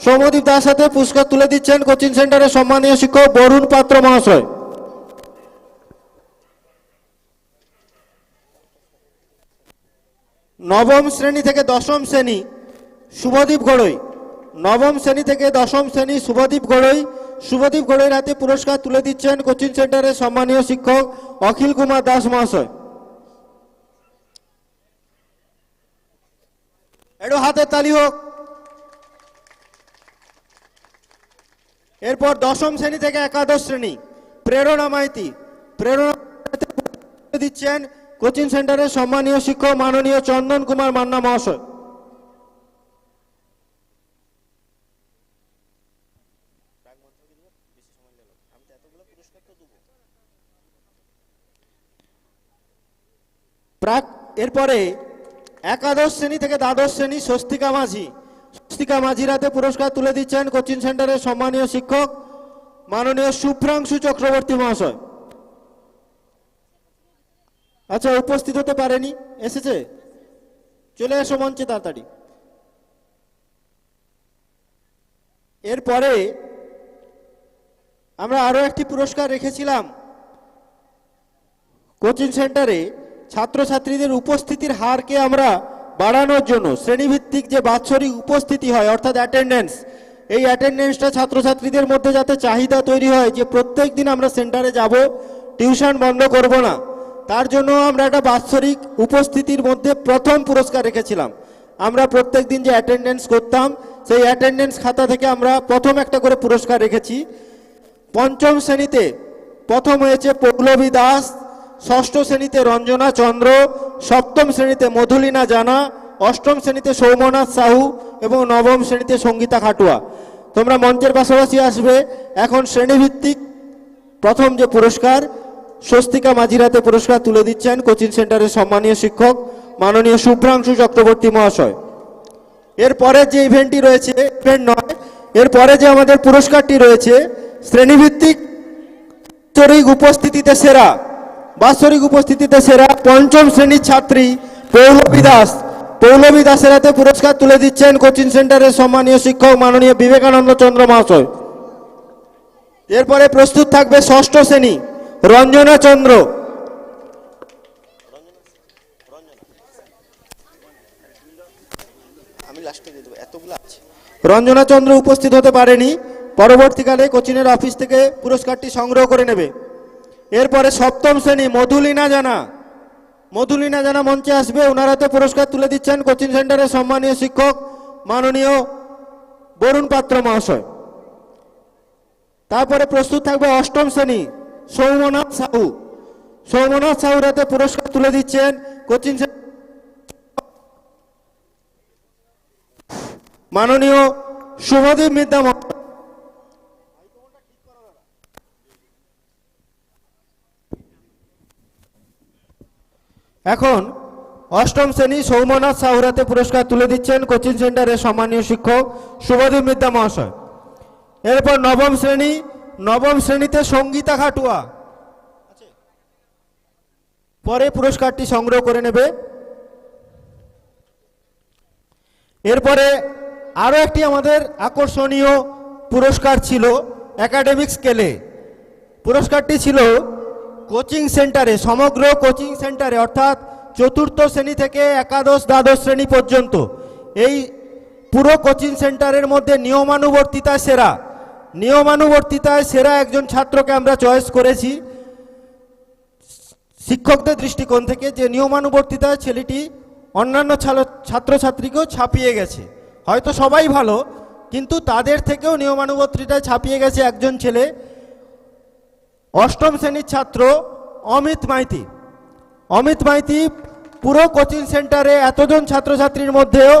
S1: সৌম্যদীপ দাস হাতে পুরস্কার তুলে দিচ্ছেন কোচিং সেন্টারের সম্মানীয় শিক্ষক বরুণ পাত্র মহাশয়। নবম শ্রেণী থেকে দশম শ্রেণী শুভদীপ গড়ই, নবম শ্রেণী থেকে দশম শ্রেণী শুভদীপ গড়ই, শুভদীপ গড়ইয়ের হাতে পুরস্কার তুলে দিচ্ছেন কোচিং সেন্টারের সম্মানীয় শিক্ষক অখিল কুমার দাস মহাশয়। একটু হাতের তালি হোক। এরপর দশম শ্রেণী থেকে একাদশ শ্রেণী প্রেরণা মাইতি, প্রেরণা দিচ্ছেন কোচিং সেন্টারের সম্মানীয় শিক্ষক মাননীয় চন্দন কুমার মান্না মহাশয়। এরপরে একাদশ শ্রেণী থেকে দ্বাদশ শ্রেণী স্বস্তিকা মাঝি, স্বস্তিকা মাঝির হাতে পুরস্কার তুলে দিচ্ছেন কোচিং সেন্টারের সম্মানীয় শিক্ষক মাননীয় শুভ্রাংশু চক্রবর্তী মহাশয়। আচ্ছা, উপস্থিত হতে পারেনি, এসেছে, চলে এসো মঞ্চে তাড়াতাড়ি। এরপরে আমরা আরো একটি পুরস্কার রেখেছিলাম কোচিং সেন্টারে ছাত্রছাত্রীদের উপস্থিতির হারকে আমরা বাড়ানোর জন্য। শ্রেণীভিত্তিক যে বাৎসরিক উপস্থিতি হয় অর্থাৎ অ্যাটেন্ডেন্স, এই অ্যাটেন্ডেন্সটা ছাত্রছাত্রীদের মধ্যে যাতে চাহিদা তৈরি হয় যে প্রত্যেক দিন আমরা সেন্টারে যাব, টিউশন বন্ধ করব না, তার জন্য আমরা একটা বাৎসরিক উপস্থিতির মধ্যে প্রথম পুরস্কার রেখেছিলাম। আমরা প্রত্যেক দিন যে অ্যাটেন্ডেন্স করতাম সেই অ্যাটেন্ডেন্স খাতা থেকে আমরা প্রথম একটা করে পুরস্কার রেখেছি। পঞ্চম শ্রেণীতে প্রথম হয়েছে পৌলবী দাস, ষষ্ঠ শ্রেণীতে রঞ্জনা চন্দ্র, সপ্তম শ্রেণীতে মধুলিনা জানা, অষ্টম শ্রেণীতে সৌমনাথ সাহু এবং নবম শ্রেণীতে সঙ্গীতা খাটুয়া। তোমরা মঞ্চের পাশাপাশি আসবে। এখন শ্রেণীভিত্তিক প্রথম যে পুরস্কার স্বস্তিকা মাঝির হাতে পুরস্কার তুলে দিচ্ছেন কোচিং সেন্টারের সম্মানীয় শিক্ষক মাননীয় শুভ্রাংশু চক্রবর্তী মহাশয়। এরপরে যে ইভেন্টটি রয়েছে, ইভেন্ট নয়, এরপরে যে আমাদের পুরস্কারটি রয়েছে শ্রেণীভিত্তিক বাৎসরিক উপস্থিতিতে সেরা, বাৎসরিক উপস্থিতিতে সেরা পঞ্চম শ্রেণীর ছাত্রী পৌলবী দাস, পৌলবী দাসের হাতে পুরস্কার তুলে দিচ্ছেন কোচিং সেন্টারের সম্মানীয় শিক্ষক মাননীয় বিবেকানন্দ চন্দ্র মহাশয়। এরপরে প্রস্তুত থাকবে ষষ্ঠ শ্রেণী রঞ্জনা চন্দ্র, রঞ্জনা চন্দ্র উপস্থিত হতে পারেনি, পরবর্তীকালে কোচিংয়ের অফিস থেকে পুরস্কারটি সংগ্রহ করে নেবে। এরপরে সপ্তম শ্রেণী মধুলিনা জানা, মধুলিনা জানা মঞ্চে আসবে, ওনার হাতে পুরস্কার তুলে দিচ্ছেন কোচিং সেন্টারের সম্মানীয় শিক্ষক মাননীয় বরুণ পাত্র মহাশয়। তারপরে প্রস্তুত থাকবে অষ্টম শ্রেণী সৌমনাথ সাহু, সৌমনাথ সাহুর হাতে পুরস্কার তুলে দিচ্ছেন কোচিং মাননীয় শুভদীপ মিত্রা মহাশয়। এখন অষ্টম শ্রেণী সৌমনাথ সাহুর হাতে পুরস্কার তুলে দিচ্ছেন কোচিং সেন্টারের সম্মানীয় শিক্ষক শুভদীপ মিত্রা মহাশয়। এরপর নবম শ্রেণী, নবম শ্রেণীতে সঙ্গীতা খাটুয়া পরে পুরস্কারটি সংগ্রহ করে নেবে। এরপরে আরো একটি আমাদের আকর্ষণীয় পুরস্কার ছিল একাডেমিক স্কেলে। পুরস্কারটি ছিল কোচিং সেন্টারে, সমগ্র কোচিং সেন্টারে অর্থাৎ চতুর্থ শ্রেণী থেকে একাদশ দ্বাদশ শ্রেণী পর্যন্ত এই পুরো কোচিং সেন্টারের মধ্যে নিয়মানুবর্তিতায় সেরা, নিয়মানুবর্তিতায় সেরা একজন ছাত্রকে আমরা চয়েস করেছি শিক্ষকদের দৃষ্টিকোণ থেকে, যে নিয়মানুবর্তিতায় ছেলেটি অন্যান্য ছাত্রছাত্রীকেও ছাপিয়ে গেছে। হয়তো সবাই ভালো, কিন্তু তাদের থেকেও নিয়মানুবর্তিতায় ছাপিয়ে গেছে একজন ছেলে, অষ্টম শ্রেণীর ছাত্র অমিত মাইতি। অমিত মাইতি পুরো কোচিং সেন্টারে এতজন ছাত্রছাত্রীর মধ্যেও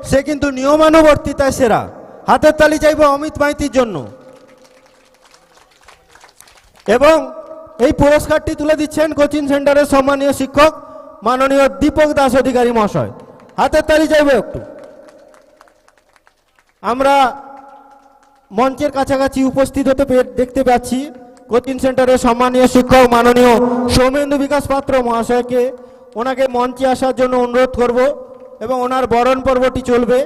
S1: সে কিন্তু নিয়মানুবর্তিতায় সেরা। হাতের তালি চাইব অমিত মাইতির জন্য। এবং এই পুরস্কারটি তুলে দিচ্ছেন কোচিং সেন্টারের সম্মানীয় শিক্ষক মাননীয় দীপক দাস অধিকারী মহাশয়। হাতের তালি চাইব একটু। আমরা মঞ্চের কাছাকাছি উপস্থিত হতে দেখতে পাচ্ছি কোচিং সেন্টারের সম্মানীয় শিক্ষক মাননীয় সৌমেন্দু বিকাশ পাত্র মহাশয়কে। ওনাকে মঞ্চে আসার জন্য অনুরোধ করব এবং ওনার বরণ পর্বটি চলবে।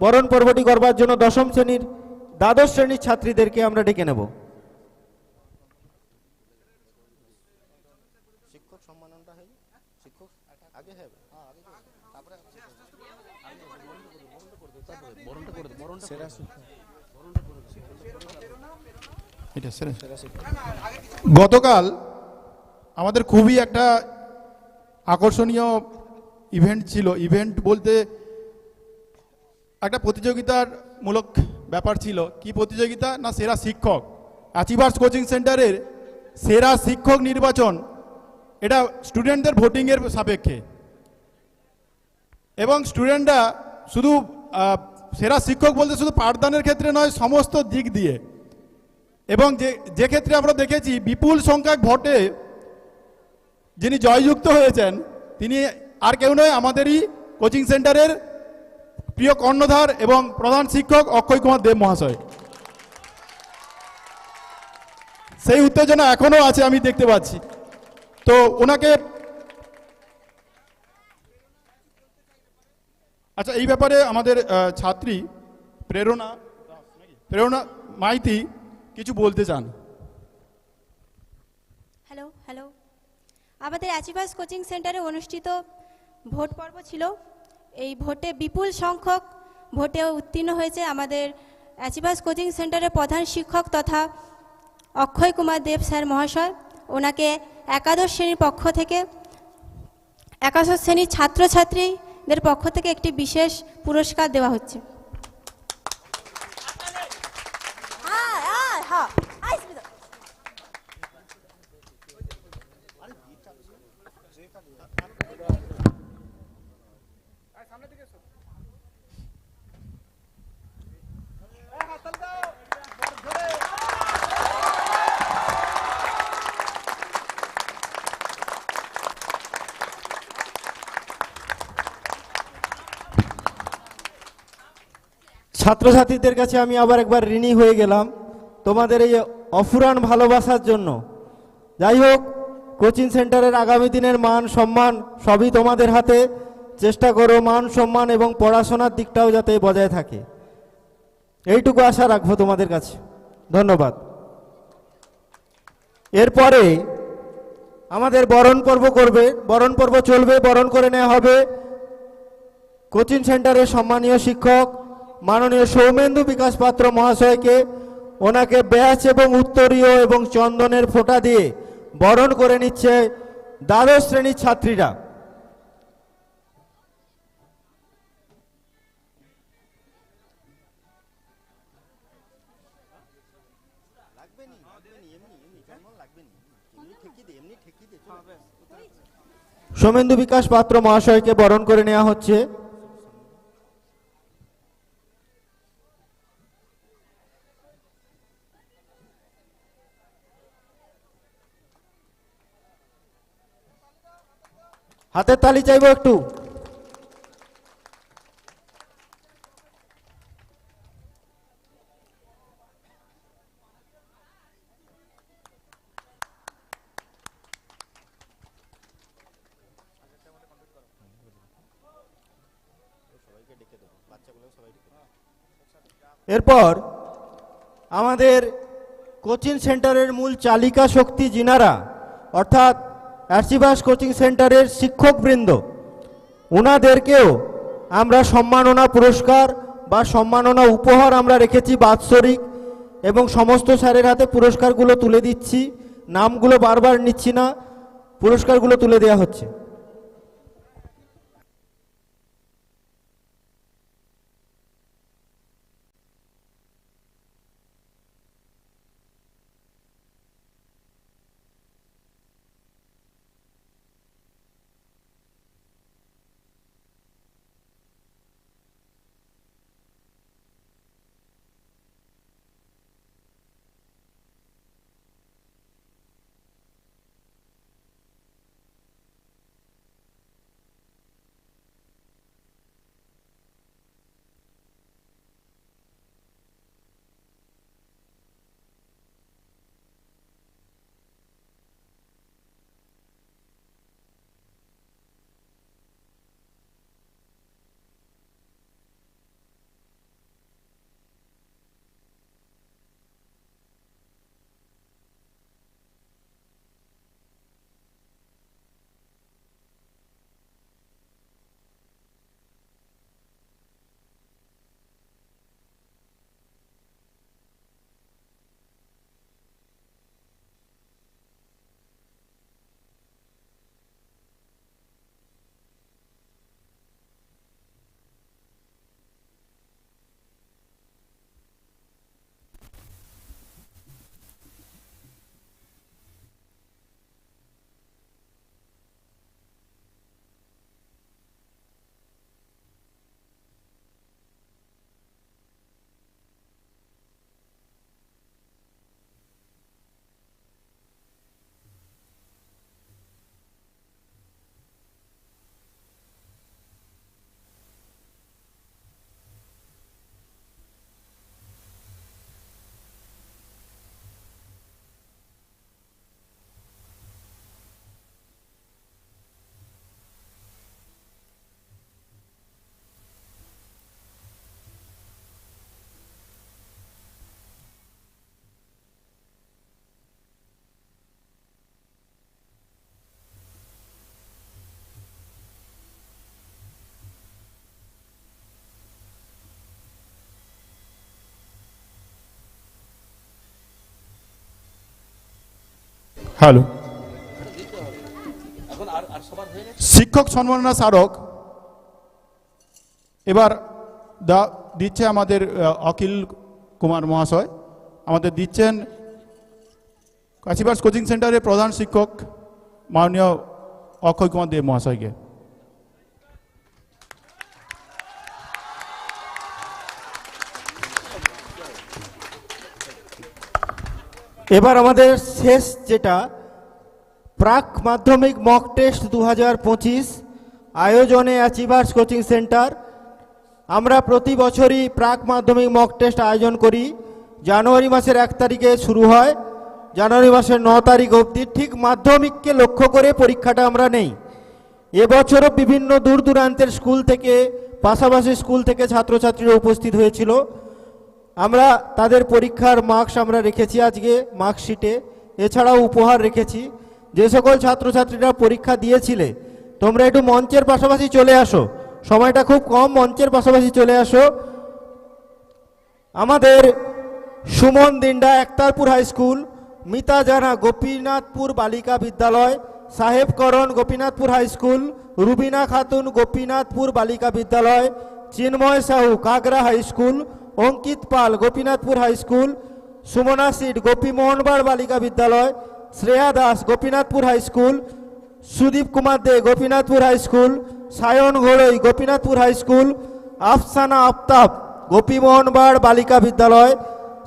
S1: বরণ পর্বটি করবার জন্য দশম শ্রেণীর দ্বাদশ শ্রেণীর ছাত্রীদেরকে আমরা ডেকে নেব। শিক্ষক সম্মাননটা হয়, শিক্ষক আগে হবে, তারপরে
S2: গতকাল আমাদের খুবই একটা আকর্ষণীয় ইভেন্ট ছিল। ইভেন্ট বলতে একটা প্রতিযোগিতার মূলক ব্যাপার ছিল। কি প্রতিযোগিতা না, সেরা শিক্ষক। অ্যাচিভার্স কোচিং সেন্টারের সেরা শিক্ষক নির্বাচন, এটা স্টুডেন্টদের ভোটিংয়ের সাপেক্ষে। এবং স্টুডেন্টরা শুধু সেরা শিক্ষক বলতে শুধু পাঠদানের ক্ষেত্রে নয়, সমস্ত দিক দিয়ে। এবং যে ক্ষেত্রে আমরা দেখেছি বিপুল সংখ্যক ভোটে যিনি জয়যুক্ত হয়েছেন তিনি আর কেউ নয়, আমাদেরই কোচিং সেন্টারের প্রিয় কর্ণধার এবং প্রধান শিক্ষক অক্ষয় কুমার দেব মহাশয়। সেই উত্তেজনা এখনো আছে, আমি দেখতে পাচ্ছি। তো ওনাকে, আচ্ছা, এই ব্যাপারে আমাদের ছাত্রী প্রেরণা মাইতি কিছু বলতে চান।
S4: হ্যালো, আমাদের অ্যাচিভার্স কোচিং সেন্টারে অনুষ্ঠিত ভোট পর্ব ছিল। এই ভোটে বিপুল সংখ্যক ভোটে উত্তীর্ণ হয়েছে আমাদের অ্যাচিভার্স কোচিং সেন্টারের প্রধান শিক্ষক তথা অক্ষয় কুমার দেব স্যার মহাশয়। ওনাকে একাদশ শ্রেণীর পক্ষ থেকে, একাদশ শ্রেণীর ছাত্রছাত্রীদের পক্ষ থেকে একটি বিশেষ পুরস্কার দেওয়া হচ্ছে।
S1: ছাত্রছাত্রীদের কাছে আমি আবার একবার ঋণী হয়ে গেলাম তোমাদের এই অফুরান ভালোবাসার জন্য। যাই হোক, কোচিং সেন্টারের আগামী দিনের মান সম্মান সবই তোমাদের হাতে। চেষ্টা করো মান সম্মান এবং পড়াশোনার দিকটাও যাতে বজায় থাকে, এইটুকু আশা রাখবো তোমাদের কাছে। ধন্যবাদ। এরপরে আমাদের বরণ পর্ব চলবে। বরণ করে নেওয়া হবে কোচিং সেন্টারের সম্মানীয় শিক্ষক মাননীয় সৌমেন্দু বিকাশ পাত্র মহাশয়কে। ওনাকে ব্যাচ এবং উত্তরীয় এবং চন্দনের ফোঁটা দিয়ে বরণ করে নিচ্ছে দ্বাদশ শ্রেণীর ছাত্রীরা। সৌমেন্দু বিকাশ পাত্র মহাশয়কে বরণ করে নেওয়া হচ্ছে। হাতের তালি চাইবো একটু। এরপর আমাদের কোচিং সেন্টারের মূল চালিকা শক্তি যিনারা, অর্থাৎ অ্যাচিভার্স কোচিং সেন্টারের শিক্ষকবৃন্দ, ওনাদেরকেও আমরা সম্মাননা পুরস্কার বা সম্মাননা উপহার আমরা রেখেছি বাৎসরিক, এবং সমস্ত স্যারের হাতে পুরস্কারগুলো তুলে দিচ্ছি। নামগুলো বারবার নিচ্ছি না, পুরস্কারগুলো তুলে দেওয়া হচ্ছে।
S2: হ্যালো, শিক্ষক সম্মাননা স্মারক এবার দিচ্ছে আমাদের অখিল কুমার মহাশয়, আমাদের দিচ্ছেন কাশীবাস কোচিং সেন্টারের প্রধান শিক্ষক মাননীয় অক্ষয় কুমার দেব মহাশয়কে।
S1: এবার আমাদের শেষ যেটা প্রাক মাধ্যমিক মক টেস্ট 2025 আয়োজনে অ্যাচিভার্স কোচিং সেন্টার। আমরা প্রতি বছরই প্রাক মাধ্যমিক মক টেস্ট আয়োজন করি। জানুয়ারি মাসের 1 তারিখে শুরু হয়, জানুয়ারি মাসের 9 তারিখ অবধি ঠিক মাধ্যমিককে লক্ষ্য করে পরীক্ষাটা আমরা নেই। এবছরও বিভিন্ন দূর দূরান্তের স্কুল থেকে, পাশাপাশি স্কুল থেকে ছাত্রছাত্রীরা উপস্থিত হয়েছিল। আমরা তাদের পরীক্ষার মার্কস আমরা রেখেছি আজকে মার্কশিটে, এছাড়াও উপহার রেখেছি। যে সকল ছাত্রছাত্রীরা পরীক্ষা দিয়েছিলে তোমরা একটু মঞ্চের পাশাপাশি চলে আসো, সময়টা খুব কম, মঞ্চের পাশাপাশি চলে আসো। আমাদের সুমন দিন্ডা একতারপুর হাই স্কুল, মিতা জানা গোপীনাথপুর বালিকা বিদ্যালয়, সাহেবকরণ গোপীনাথপুর হাই স্কুল, রুবিনা খাতুন গোপীনাথপুর বালিকা বিদ্যালয়, Chinmoy Sahu Kagra high school, Ankit Pal Gopinathpur high school, Sumana Sit Gopimohanbar বালিকা বিদ্যালয়, Shreya Das Gopinathpur high school, Sudip Kumar De Gopinathpur high school, Sayan ঘোড়ই গোপীনাথপুর হাই স্কুল, আফসানা আফতাব গোপীমোহনবাড় বালিকা বিদ্যালয়,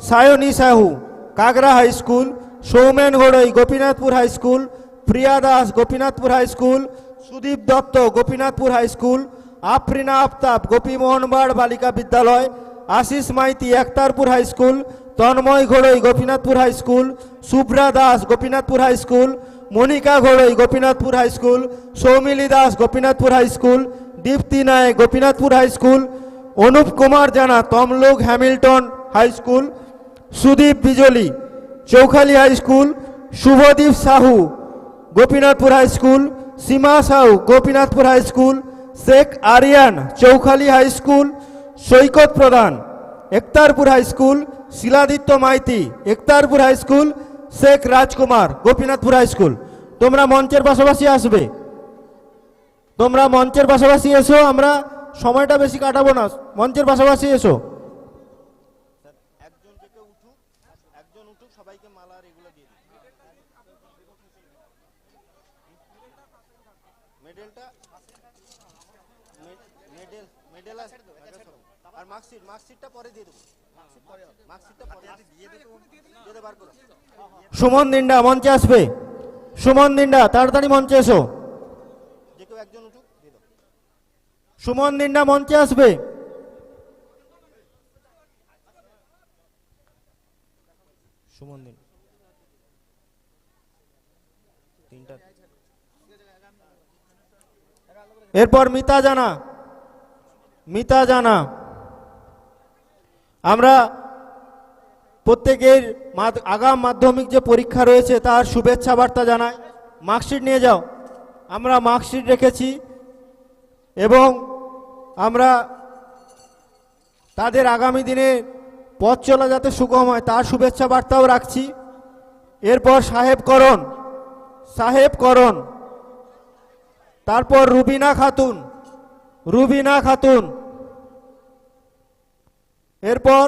S1: সায়নী সাহু কাগরা হাই স্কুল, সৌমেন ঘোড়ই গোপীনাথপুর হাই স্কুল, প্রিয়া Das Gopinathpur high school, Sudip Dutta Gopinathpur high school, Afrina Aftab Gopimohanbar বালিকা বিদ্যালয়, আশিস মাইতি একতারপুর হাই স্কুল, তন্ময় ঘোড়ই Gopinathpur high school, Shubhra Das Gopinathpur high school, Monika ঘোড়ই Gopinathpur high school, Soumili Das Gopinathpur high school, Dipti Nayak Gopinathpur high school, Anup Kumar Jana Tamluk Hamilton high school, Sudip Bijli Chaukhali high school, Shubhadip Sahu Gopinathpur high school, Sima Sahu Gopinathpur high school, Sheikh Ariyan Chaukhali high school, Saikat Pradhan Ektarpur high school, Shiladitya Maity Ektarpur high school, Sheikh Rajkumar Gopinathpur high school. তোমরা মঞ্চের পাশাপাশি আসবে, তোমরা মঞ্চের পাশাপাশি এসো, আমরা সময়টা বেশি কাটাবো না, মঞ্চের পাশাপাশি এসো। সবাইকে মালা আর এগুলো দিয়ে মেডেলটা মেডেল আর মার্কশিটটা পরে দিয়ে দেবো, মার্কশিটটা পরে দিয়ে দেবো, বার করো। সুমন দিন্ডা মঞ্চে আসবে, সুমন দিন্ডা তাড়াতাড়ি মঞ্চে এসো, যে কেউ একজন উঠুক, দিয়ে দাও। সুমন দিন্ডা মঞ্চে আসবে। সুমন দিন তিনটা। এরপর মিতা জানা, মিতা জানা। আমরা প্রত্যেকের আগাম মাধ্যমিক যে পরীক্ষা রয়েছে তার শুভেচ্ছা বার্তা জানাই। মার্কশিট নিয়ে যাও, আমরা মার্কশিট রেখেছি এবং আমরা তাদের আগামী দিনে পথ চলা যাতে সুগম হয় তার শুভেচ্ছা বার্তাও রাখছি। এরপর সাহেবকরণ, সাহেবকরণ, তারপর রুবিনা খাতুন, রুবিনা খাতুন, এরপর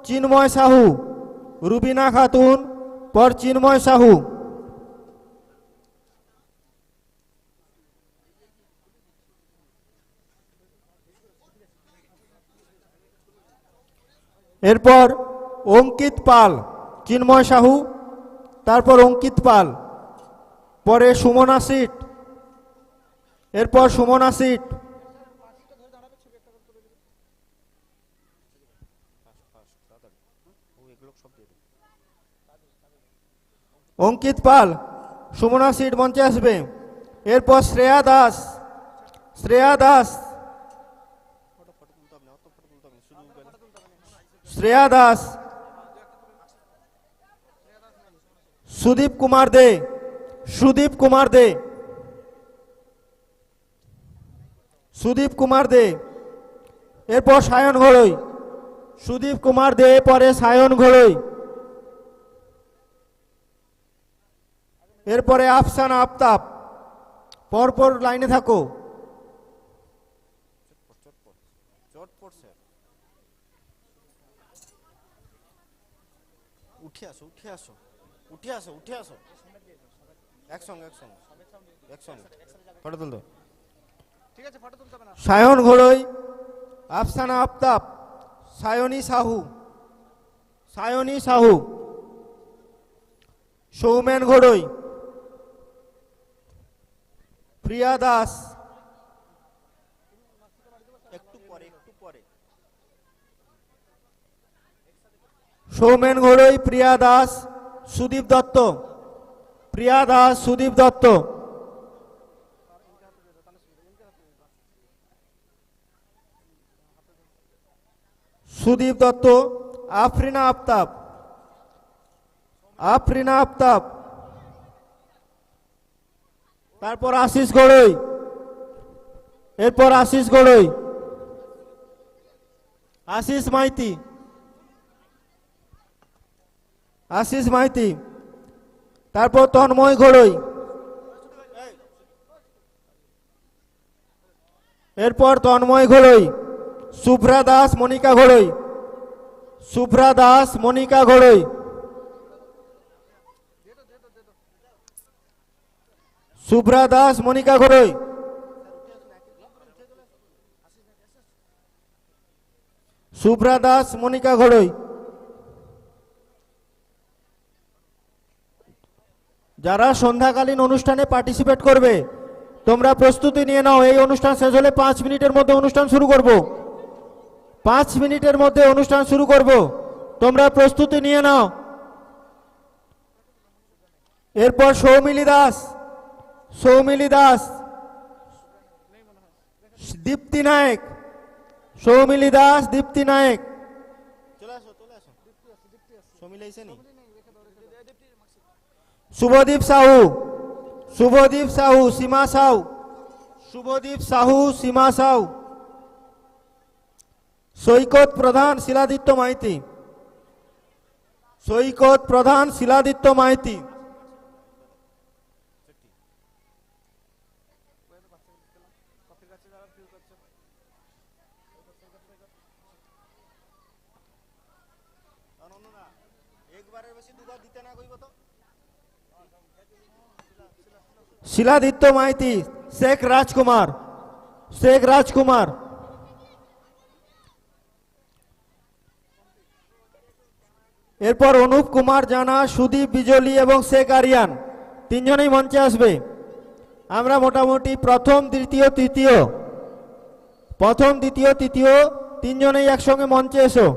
S1: চিন্ময় সাহু, রুবিনা খাতুন পর চিন্ময় সাহু। এরপর অঙ্কিত পাল, চিন্ময় সাহু, তারপর অঙ্কিত পাল, পরে সুমনা সিট, এরপর সুমনা সিট, অঙ্কিত পাল, সুমনা সিট মঞ্চে আসবে। এরপর শ্রেয়া দাস, শ্রেয়া দাস, শ্রেয়া দাস, সুদীপ কুমার দে, সুদীপ কুমার দে, সুদীপ কুমার দে, এরপর সায়ন ঘোড়ই, সুদীপ কুমার দে পরে সায়ন ঘোড়ই। এরপরে আফসানা আফতাব, পরপর লাইনে থাকো। উঠে আসো, উঠে আসো, উঠে আসো, উঠে আসো, একসঙ্গে একসঙ্গে একসঙ্গে ফটো তুলতে।
S3: ঠিক আছে, ফটো তুলতে হবে না।
S1: সায়ন ঘোড়ই, আফসানা আফতাব, সায়নী সাহু, সায়নী সাহু, সৌমেন ঘোড়ই, প্রিয়া দাস, একটু পরে একটু পরে, সৌমেন ঘোড়ই, প্রিয়া দাস, সুদীপ দত্ত, প্রিয়া দাস, সুদীপ দত্ত, সুদীপ দত্ত, আফরিনা আফতাব, আফরিনা আফতাব, তারপর আশিস গড়ই, এরপর আশিস গড়ই, আশিস মাইতি, আশিস মাইতি, তারপর তন্ময় ঘড়ই, এরপর তন্ময় ঘড়ই, শুভ্রা দাস, মনিকা ঘড়ই, শুভ্রা দাস, মনিকা ঘড়ই, শুভ্রা দাস, মনিকা ঘড়ই, শুভ্রা দাস, মনিকা ঘড়ই। যারা সন্ধ্যাকালীন অনুষ্ঠানে পার্টিসিপেট করবে তোমরা প্রস্তুতি নিয়ে নাও। এই অনুষ্ঠান শেষ হলে 5 মিনিটের মধ্যে অনুষ্ঠান শুরু করব। 5 মিনিটের মধ্যে অনুষ্ঠান শুরু করব, তোমরা প্রস্তুতি নিয়ে নাও। এরপর সৌমিলি দাস, সৌমিলি দাস, দীপ্তি নায়ক, সৌমিলি দাস, দীপ্তি নায়ক, চলে আসো, চলে আসো, সৌমিলি আইসেনি, শুভদীপ সাহু, শুভদীপ সাহু, সীমা সাহু, শুভদীপ সাহু, সীমা সাহু, সৈকত প্রধান, শিলাদিত্য মাইতি, সৈকত প্রধান, শিলাদিত্য মাইতি, শিলাদিত্য মাইতি, শেখ রাজকুমার, শেখ রাজকুমার, এরপর অনুপ কুমার জানা, সুদীপ বিজলি এবং শেখ আরিয়ান, তিনজনেই মঞ্চে আসবে। আমরা মোটামুটি প্রথম, দ্বিতীয়, তৃতীয়, প্রথম, দ্বিতীয়, তৃতীয় তিনজনেই একসঙ্গে মঞ্চে এসো।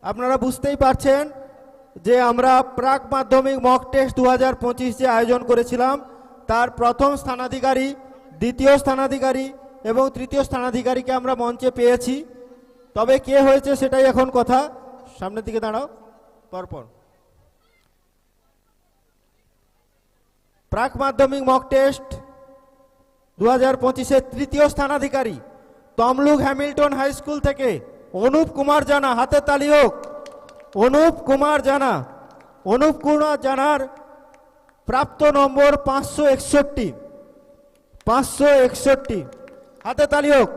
S1: আপনারা বুঝতেই পারছেন যে আমরা প্রাক মাধ্যমিক মক টেস্ট 2025 যে আয়োজন করেছিলাম তার প্রথম স্থানাধিকারী, দ্বিতীয় স্থানাধিকারী এবং তৃতীয় স্থানাধিকারীকে আমরা মঞ্চে পেয়েছি। তবে কে হয়েছে সেটাই এখন কথা। সামনের দিকে দাঁড়াও, পরপর। প্রাক মাধ্যমিক মক টেস্ট 2025-এর তৃতীয় স্থানাধিকারী তমলুক হ্যামিল্টন হাই স্কুল থেকে অনুপ কুমার জানা, হাতে তালি হোক। অনুপ কুমার জানা, অনুপ কুমার জানার প্রাপ্ত নম্বর 561, 561, হাতে তালি হোক।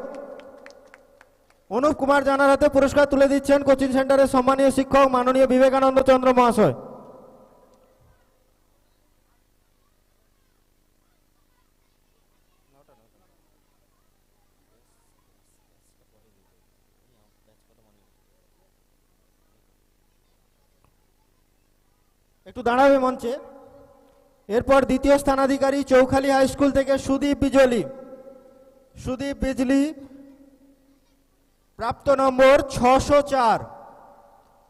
S1: অনুপ কুমার জানার হাতে পুরস্কার তুলে দিচ্ছেন কোচিং সেন্টারের সম্মানীয় শিক্ষক মাননীয় বিবেকানন্দ চন্দ্র মহাশয়। একটু দাঁড়াবে মঞ্চে। এরপর দ্বিতীয় স্থানাধিকারী চৌখালী হাই স্কুল থেকে সুদীপ বিজলি, সুদীপ বিজলি, প্রাপ্ত নম্বর 604,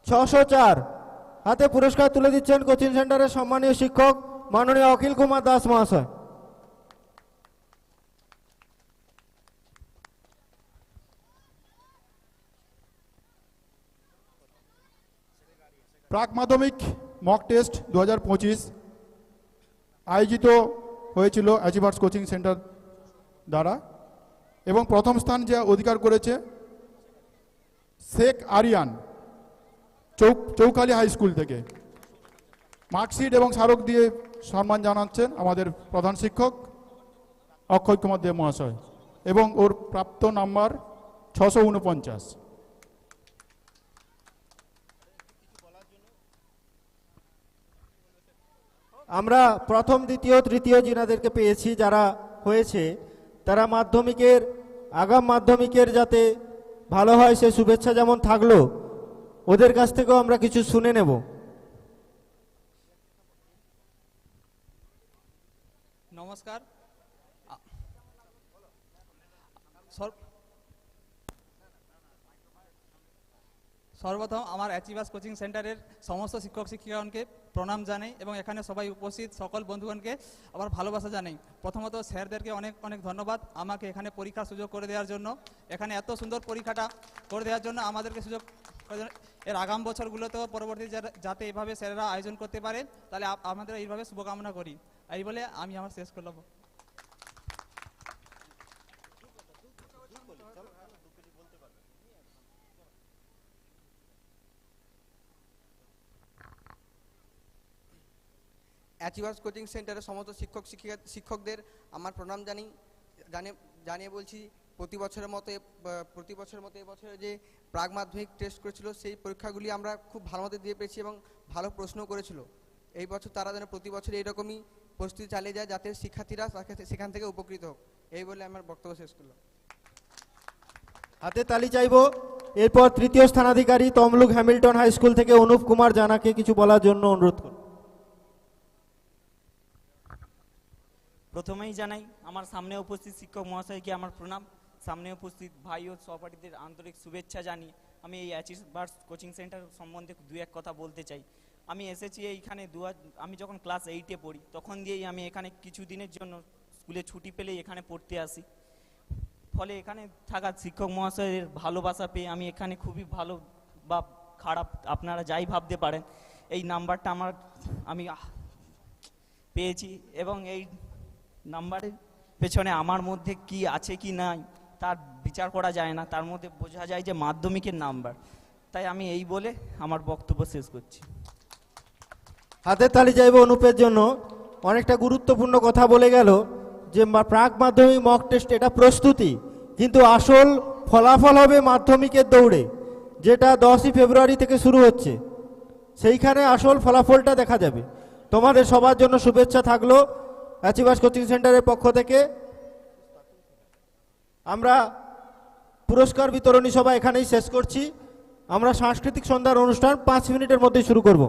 S1: 604, হাতে পুরস্কার তুলে দিচ্ছেন কোচিং সেন্টারের সম্মানীয় শিক্ষক মাননীয় অখিল কুমার দাস মহাশয়।
S2: প্রাক মাধ্যমিক মক টেস্ট 2025 আয়োজিত হয়েছিল অ্যাচিভার্স কোচিং সেন্টার দ্বারা এবং প্রথম স্থান যে অধিকার করেছে শেখ আরিয়ান চৌখালি হাই স্কুল থেকে মার্কশিট এবং স্মারক দিয়ে সম্মান জানাচ্ছেন আমাদের প্রধান শিক্ষক অক্ষয় কুমার দেব মহাশয়, এবং ওর প্রাপ্ত নাম্বার 649।
S1: আমরা প্রথম দ্বিতীয় তৃতীয় যিনাদেরকে পেয়েছি, যারা হয়েছে তারা আগাম মাধ্যমিকের যাতে ভালো হয় সে শুভেচ্ছা যেমন থাকলো, ওদের কাছ থেকেও আমরা কিছু শুনে নেব।
S5: নমস্কার। সর্বপ্রথম আমার অ্যাচিভার্স কোচিং সেন্টারের সমস্ত শিক্ষক শিক্ষিকাগণকে প্রণাম জানাই এবং এখানে সবাই উপস্থিত সকল বন্ধুগণকে আবার ভালোবাসা জানাই। প্রথমত স্যারদেরকে অনেক অনেক ধন্যবাদ আমাকে এখানে পরীক্ষার সুযোগ করে দেওয়ার জন্য, এখানে এত সুন্দর পরীক্ষাটা করে দেওয়ার জন্য, আমাদেরকে সুযোগ করে দেওয়ার। এর আগাম বছরগুলোতেও পরবর্তী যাতে এইভাবে স্যারেরা আয়োজন করতে পারে, তাহলে আমাদের এইভাবে শুভকামনা করি। এই বলে আমি আমার শেষ করলাম।
S6: অ্যাচিভার্স কোচিং সেন্টারের সমস্ত শিক্ষকদের আমার প্রণাম জানিয়ে বলছি, প্রতি বছরের মতো এবছরে যে প্রাক মাধ্যমিক টেস্ট করেছিল সেই পরীক্ষাগুলি আমরা খুব ভালো মতো দিয়ে পেয়েছি এবং ভালো প্রশ্ন করেছিল। এই বছর তারা যেন প্রতি বছর এইরকমই প্রস্তুতি চালিয়ে যায় যাতে শিক্ষার্থীরা সেখান থেকে উপকৃত হোক। এই বলে আমার বক্তব্য শেষ করলাম।
S1: হাতে তালি চাইব। এরপর তৃতীয় স্থানাধিকারী তমলুক হ্যামিল্টন হাই স্কুল থেকে অনুপ কুমার জানাকে কিছু বলার জন্য অনুরোধ করব।
S7: প্রথমেই জানাই আমার সামনে উপস্থিত শিক্ষক মহাশয়কে আমার প্রণাম। সামনে উপস্থিত ভাই ও সহপাঠীদের আন্তরিক শুভেচ্ছা জানিয়ে আমি এই অ্যাচিভার্স কোচিং সেন্টার সম্বন্ধে দু এক কথা বলতে চাই। আমি এসেছি এইখানে আমি যখন ক্লাস 8-এ পড়ি তখন দিয়েই আমি এখানে কিছু দিনের জন্য স্কুলে ছুটি পেলেই এখানে পড়তে আসি। ফলে এখানে থাকা শিক্ষক মহাশয়ের ভালোবাসা পেয়ে আমি এখানে খুবই ভালো বা খারাপ আপনারা যাই ভাবতে পারেন, এই নাম্বারটা আমি পেয়েছি এবং এই নাম্বারের পেছনে আমার মধ্যে কি আছে কি নাই তার বিচার করা যায় না, তার মধ্যে বোঝা যায় যে মাধ্যমিকের নাম্বার। তাই আমি এই বলে আমার বক্তব্য শেষ করছি।
S1: হাতে তালি চাইব অনুপের জন্য। অনেকটা গুরুত্বপূর্ণ কথা বলে গেল যে প্রাক মাধ্যমিক মক টেস্ট এটা প্রস্তুতি, কিন্তু আসল ফলাফল হবে মাধ্যমিকের দৌড়ে, যেটা 10ই ফেব্রুয়ারি থেকে শুরু হচ্ছে। সেইখানে আসল ফলাফলটা দেখা যাবে। তোমাদের সবার জন্য শুভেচ্ছা থাকলো অ্যাচিভার্স কোচিং সেন্টারের পক্ষ থেকে। আমরা পুরস্কার বিতরণী সভা এখানেই শেষ করছি। আমরা সাংস্কৃতিক সন্ধ্যার অনুষ্ঠান 5 মিনিটের মধ্যে শুরু করব।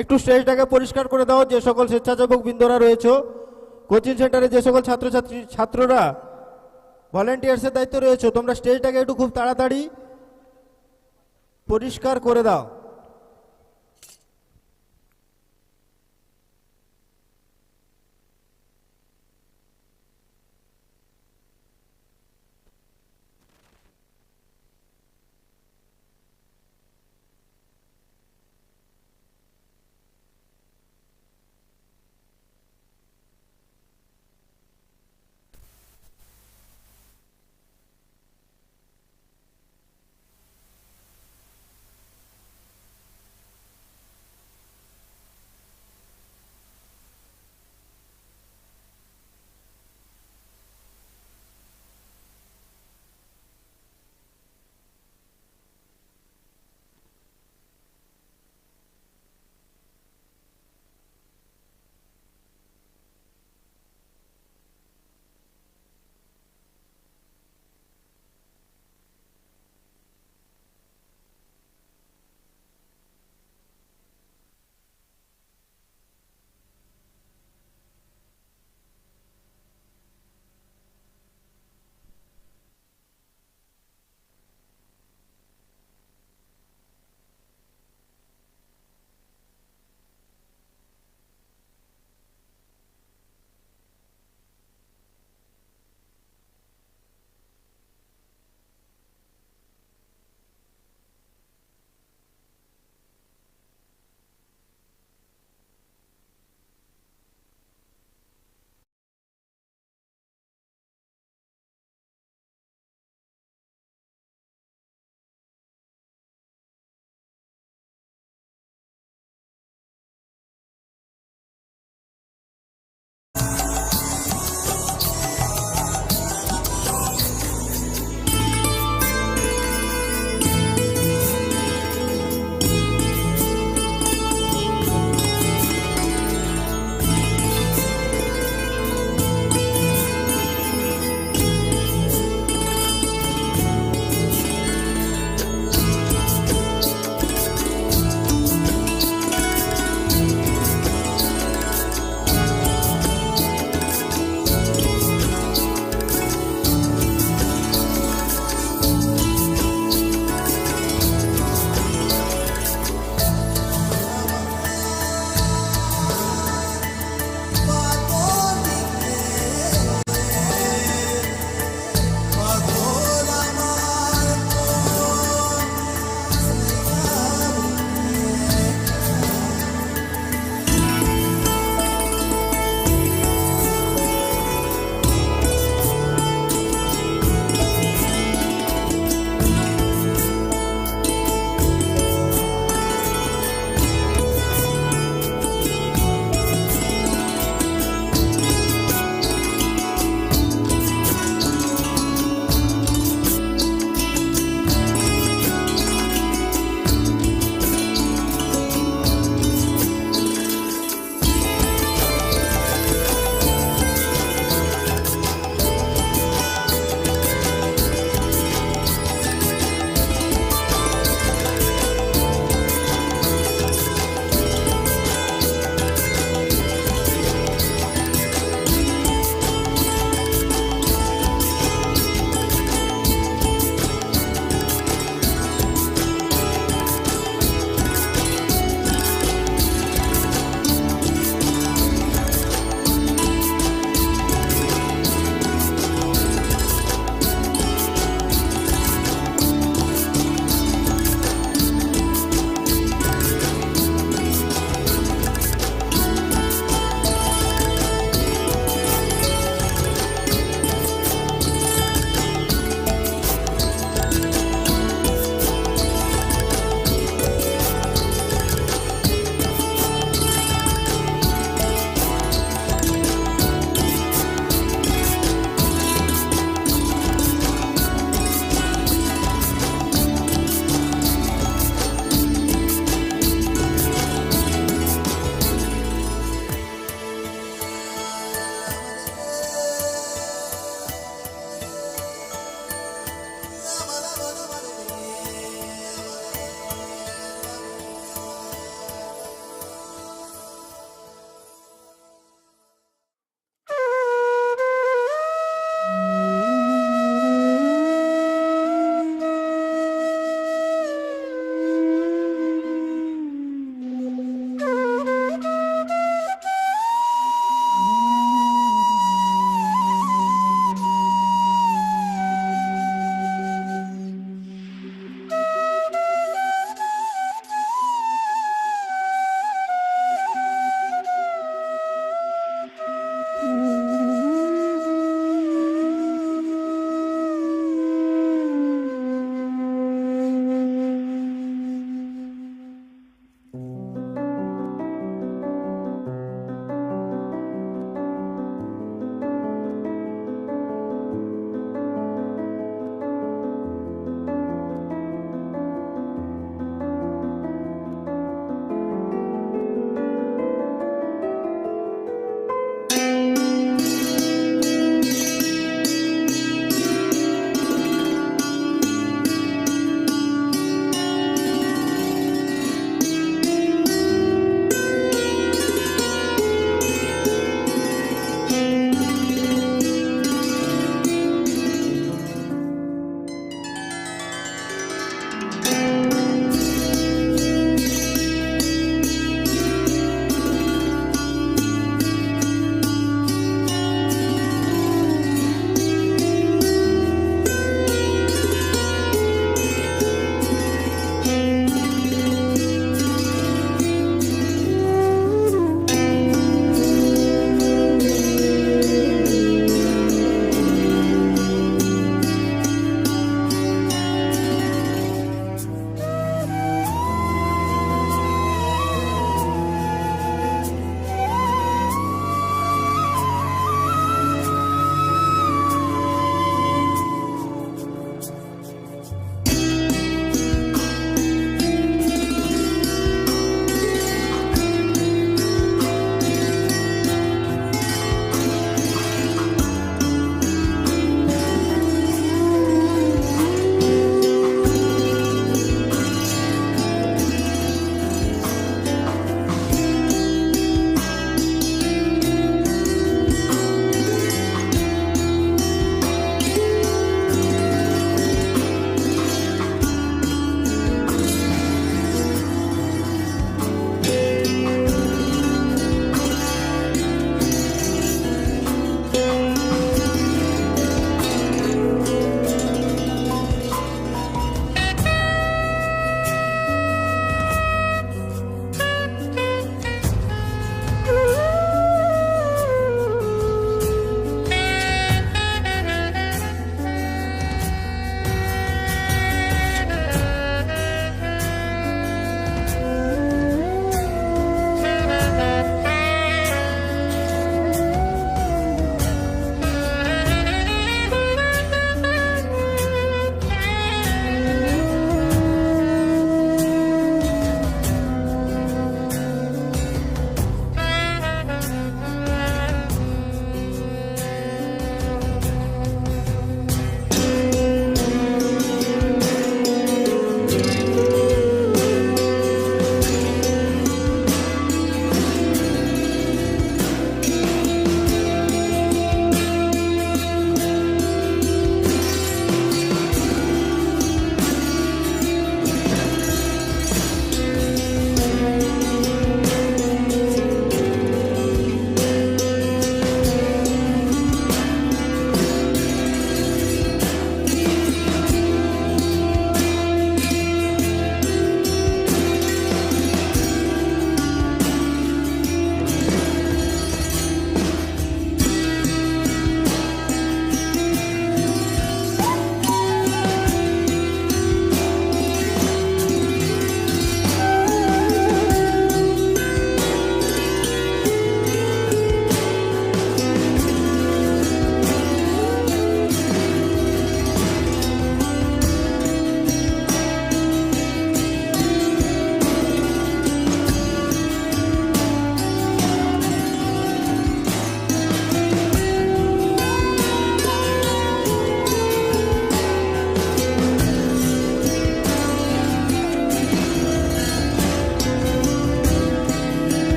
S1: একটু স্টেজটাকে পরিষ্কার করে দাও। যে সকল স্বেচ্ছাসেবক বৃন্দরা রয়েছে, কোচিং সেন্টারে যে সকল ছাত্ররা ভলেন্টিয়ার্সের দায়িত্ব রয়েছে, তোমরা স্টেজটাকে একটু খুব তাড়াতাড়ি পরিষ্কার করে দাও।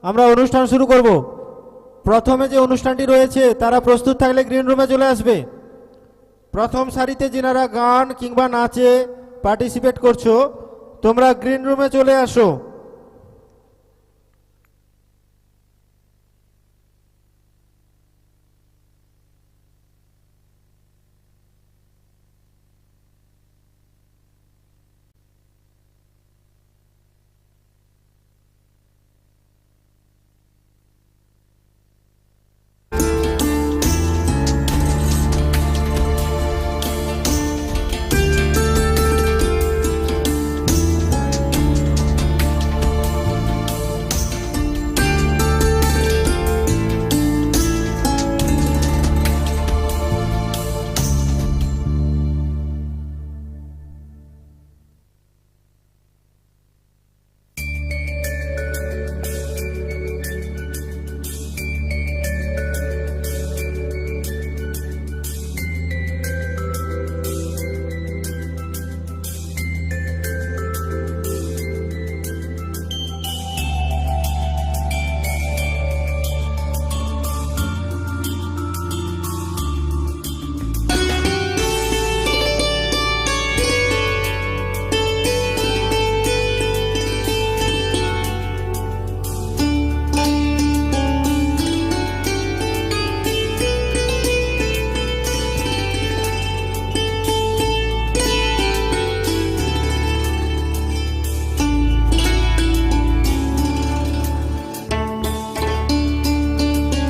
S1: আমরা অনুষ্ঠান শুরু করব। প্রথমে যে অনুষ্ঠানটি রয়েছে তারা প্রস্তুত থাকলে গ্রিন রুমে চলে আসবে। প্রথম সারিতে যিনারা গান কিংবা নাচে পার্টিসিপেট করছো, তোমরা গ্রিন রুমে চলে আসো।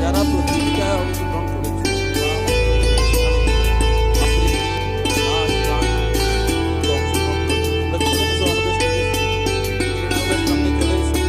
S8: যারা প্রতিযোগিতায় অংশগ্রহণ করেছে সামনে চলে এসো।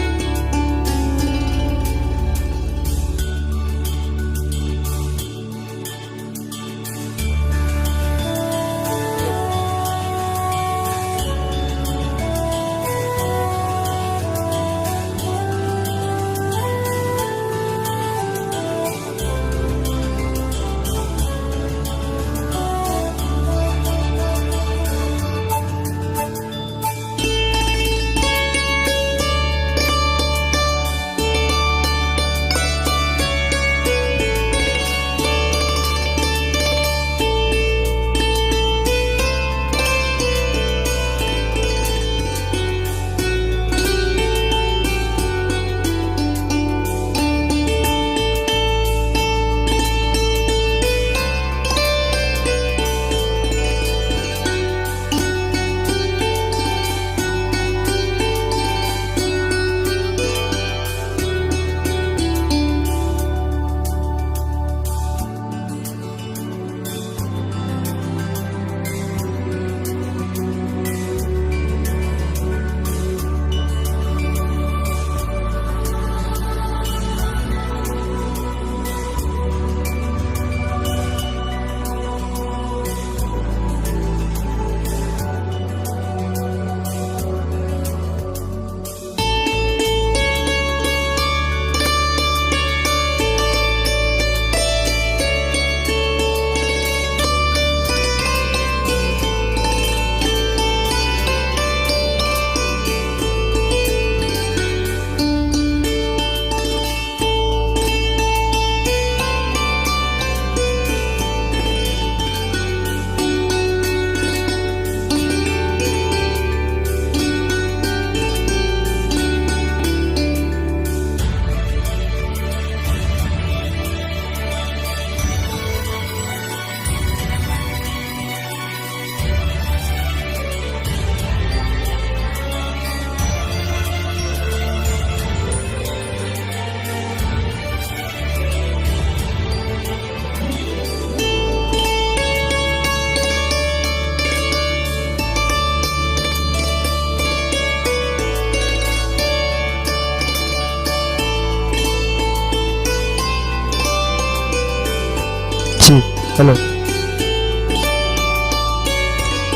S9: Hello.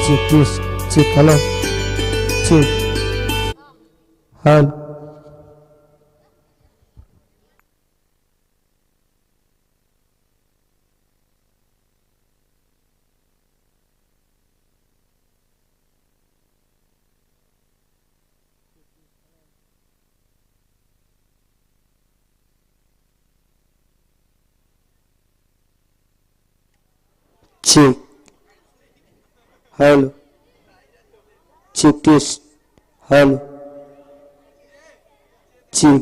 S9: Check, please. Check, hello. Check. Hello. check, hello, check test, hello, check.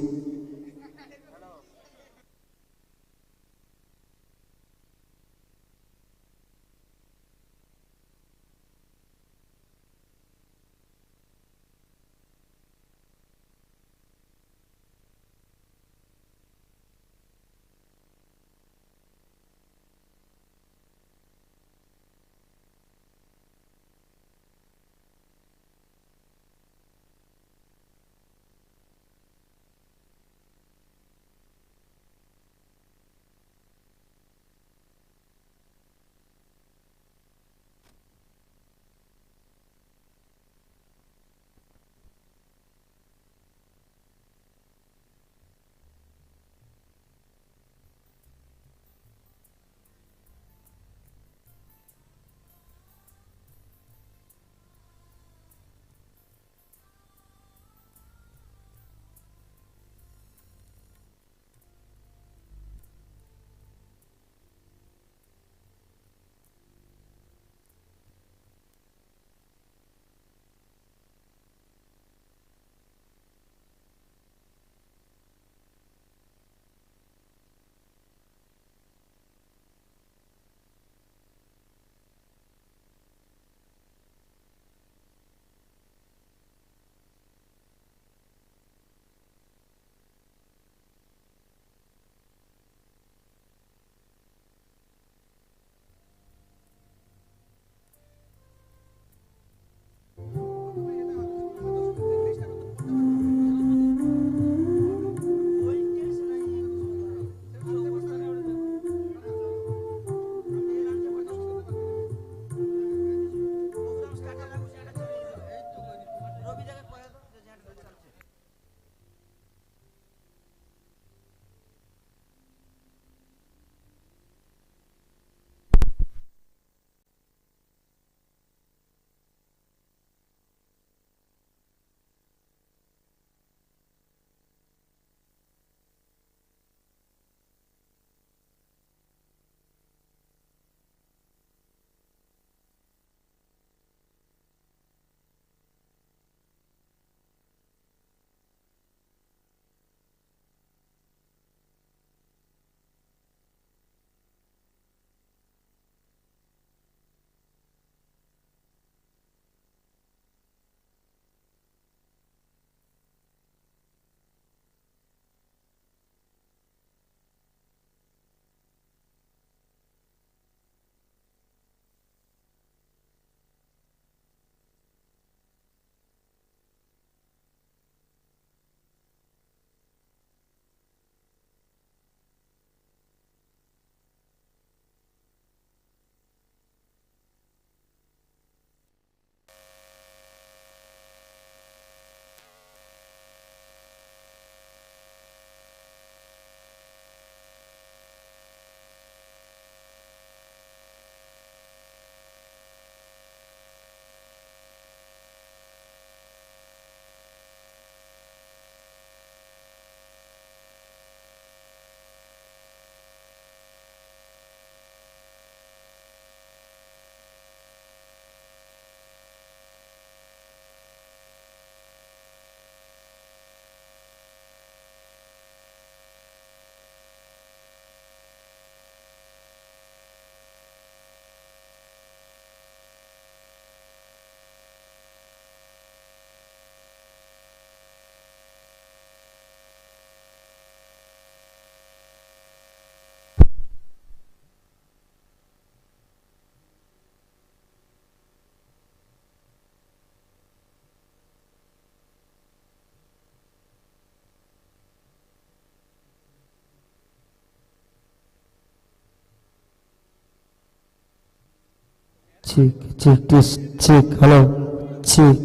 S9: Check, check test, check, hello, check.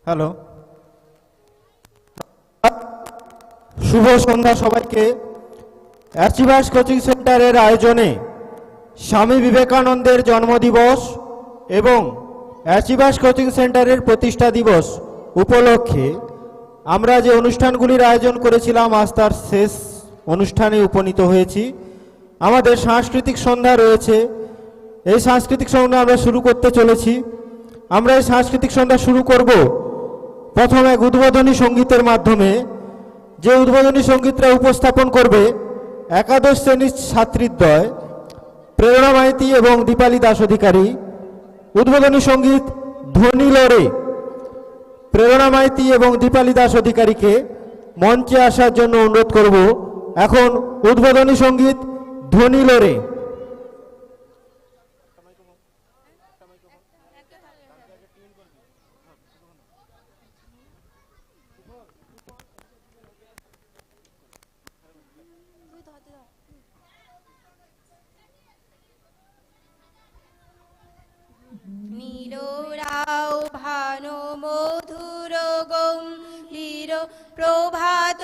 S1: Hello, শুভ সন্ধ্যা সবাইকে। অ্যাচিভার্স কোচিং সেন্টারের আয়োজনে স্বামী বিবেকানন্দের জন্মদিবস এবং অ্যাচিভার্স কোচিং সেন্টারের প্রতিষ্ঠা দিবস উপলক্ষে আমরা যে অনুষ্ঠানগুলির আয়োজন করেছিলাম আজ তার শেষ অনুষ্ঠানে উপনীত হয়েছি। আমাদের সাংস্কৃতিক সন্ধ্যা রয়েছে। এই সাংস্কৃতিক সন্ধ্যা আমরা শুরু করতে চলেছি। আমরা এই সাংস্কৃতিক সন্ধ্যা শুরু করব প্রথমে এক উদ্বোধনী সঙ্গীতের মাধ্যমে। যে উদ্বোধনী সঙ্গীতটা উপস্থাপন করবে একাদশ শ্রেণীর ছাত্রীদ্বয় প্রেরণা মাইতি এবং দীপালি দাস অধিকারী। উদ্বোধনী সঙ্গীত ধ্বনি লড়ে। প্রেরণা মাইতি এবং দীপালি দাস অধিকারীকে মঞ্চে আসার জন্য অনুরোধ করব। এখন উদ্বোধনী সঙ্গীত ধ্বনি লড়ে।
S4: নীলরাও ভানো মধুর গম্ভীর প্রভাত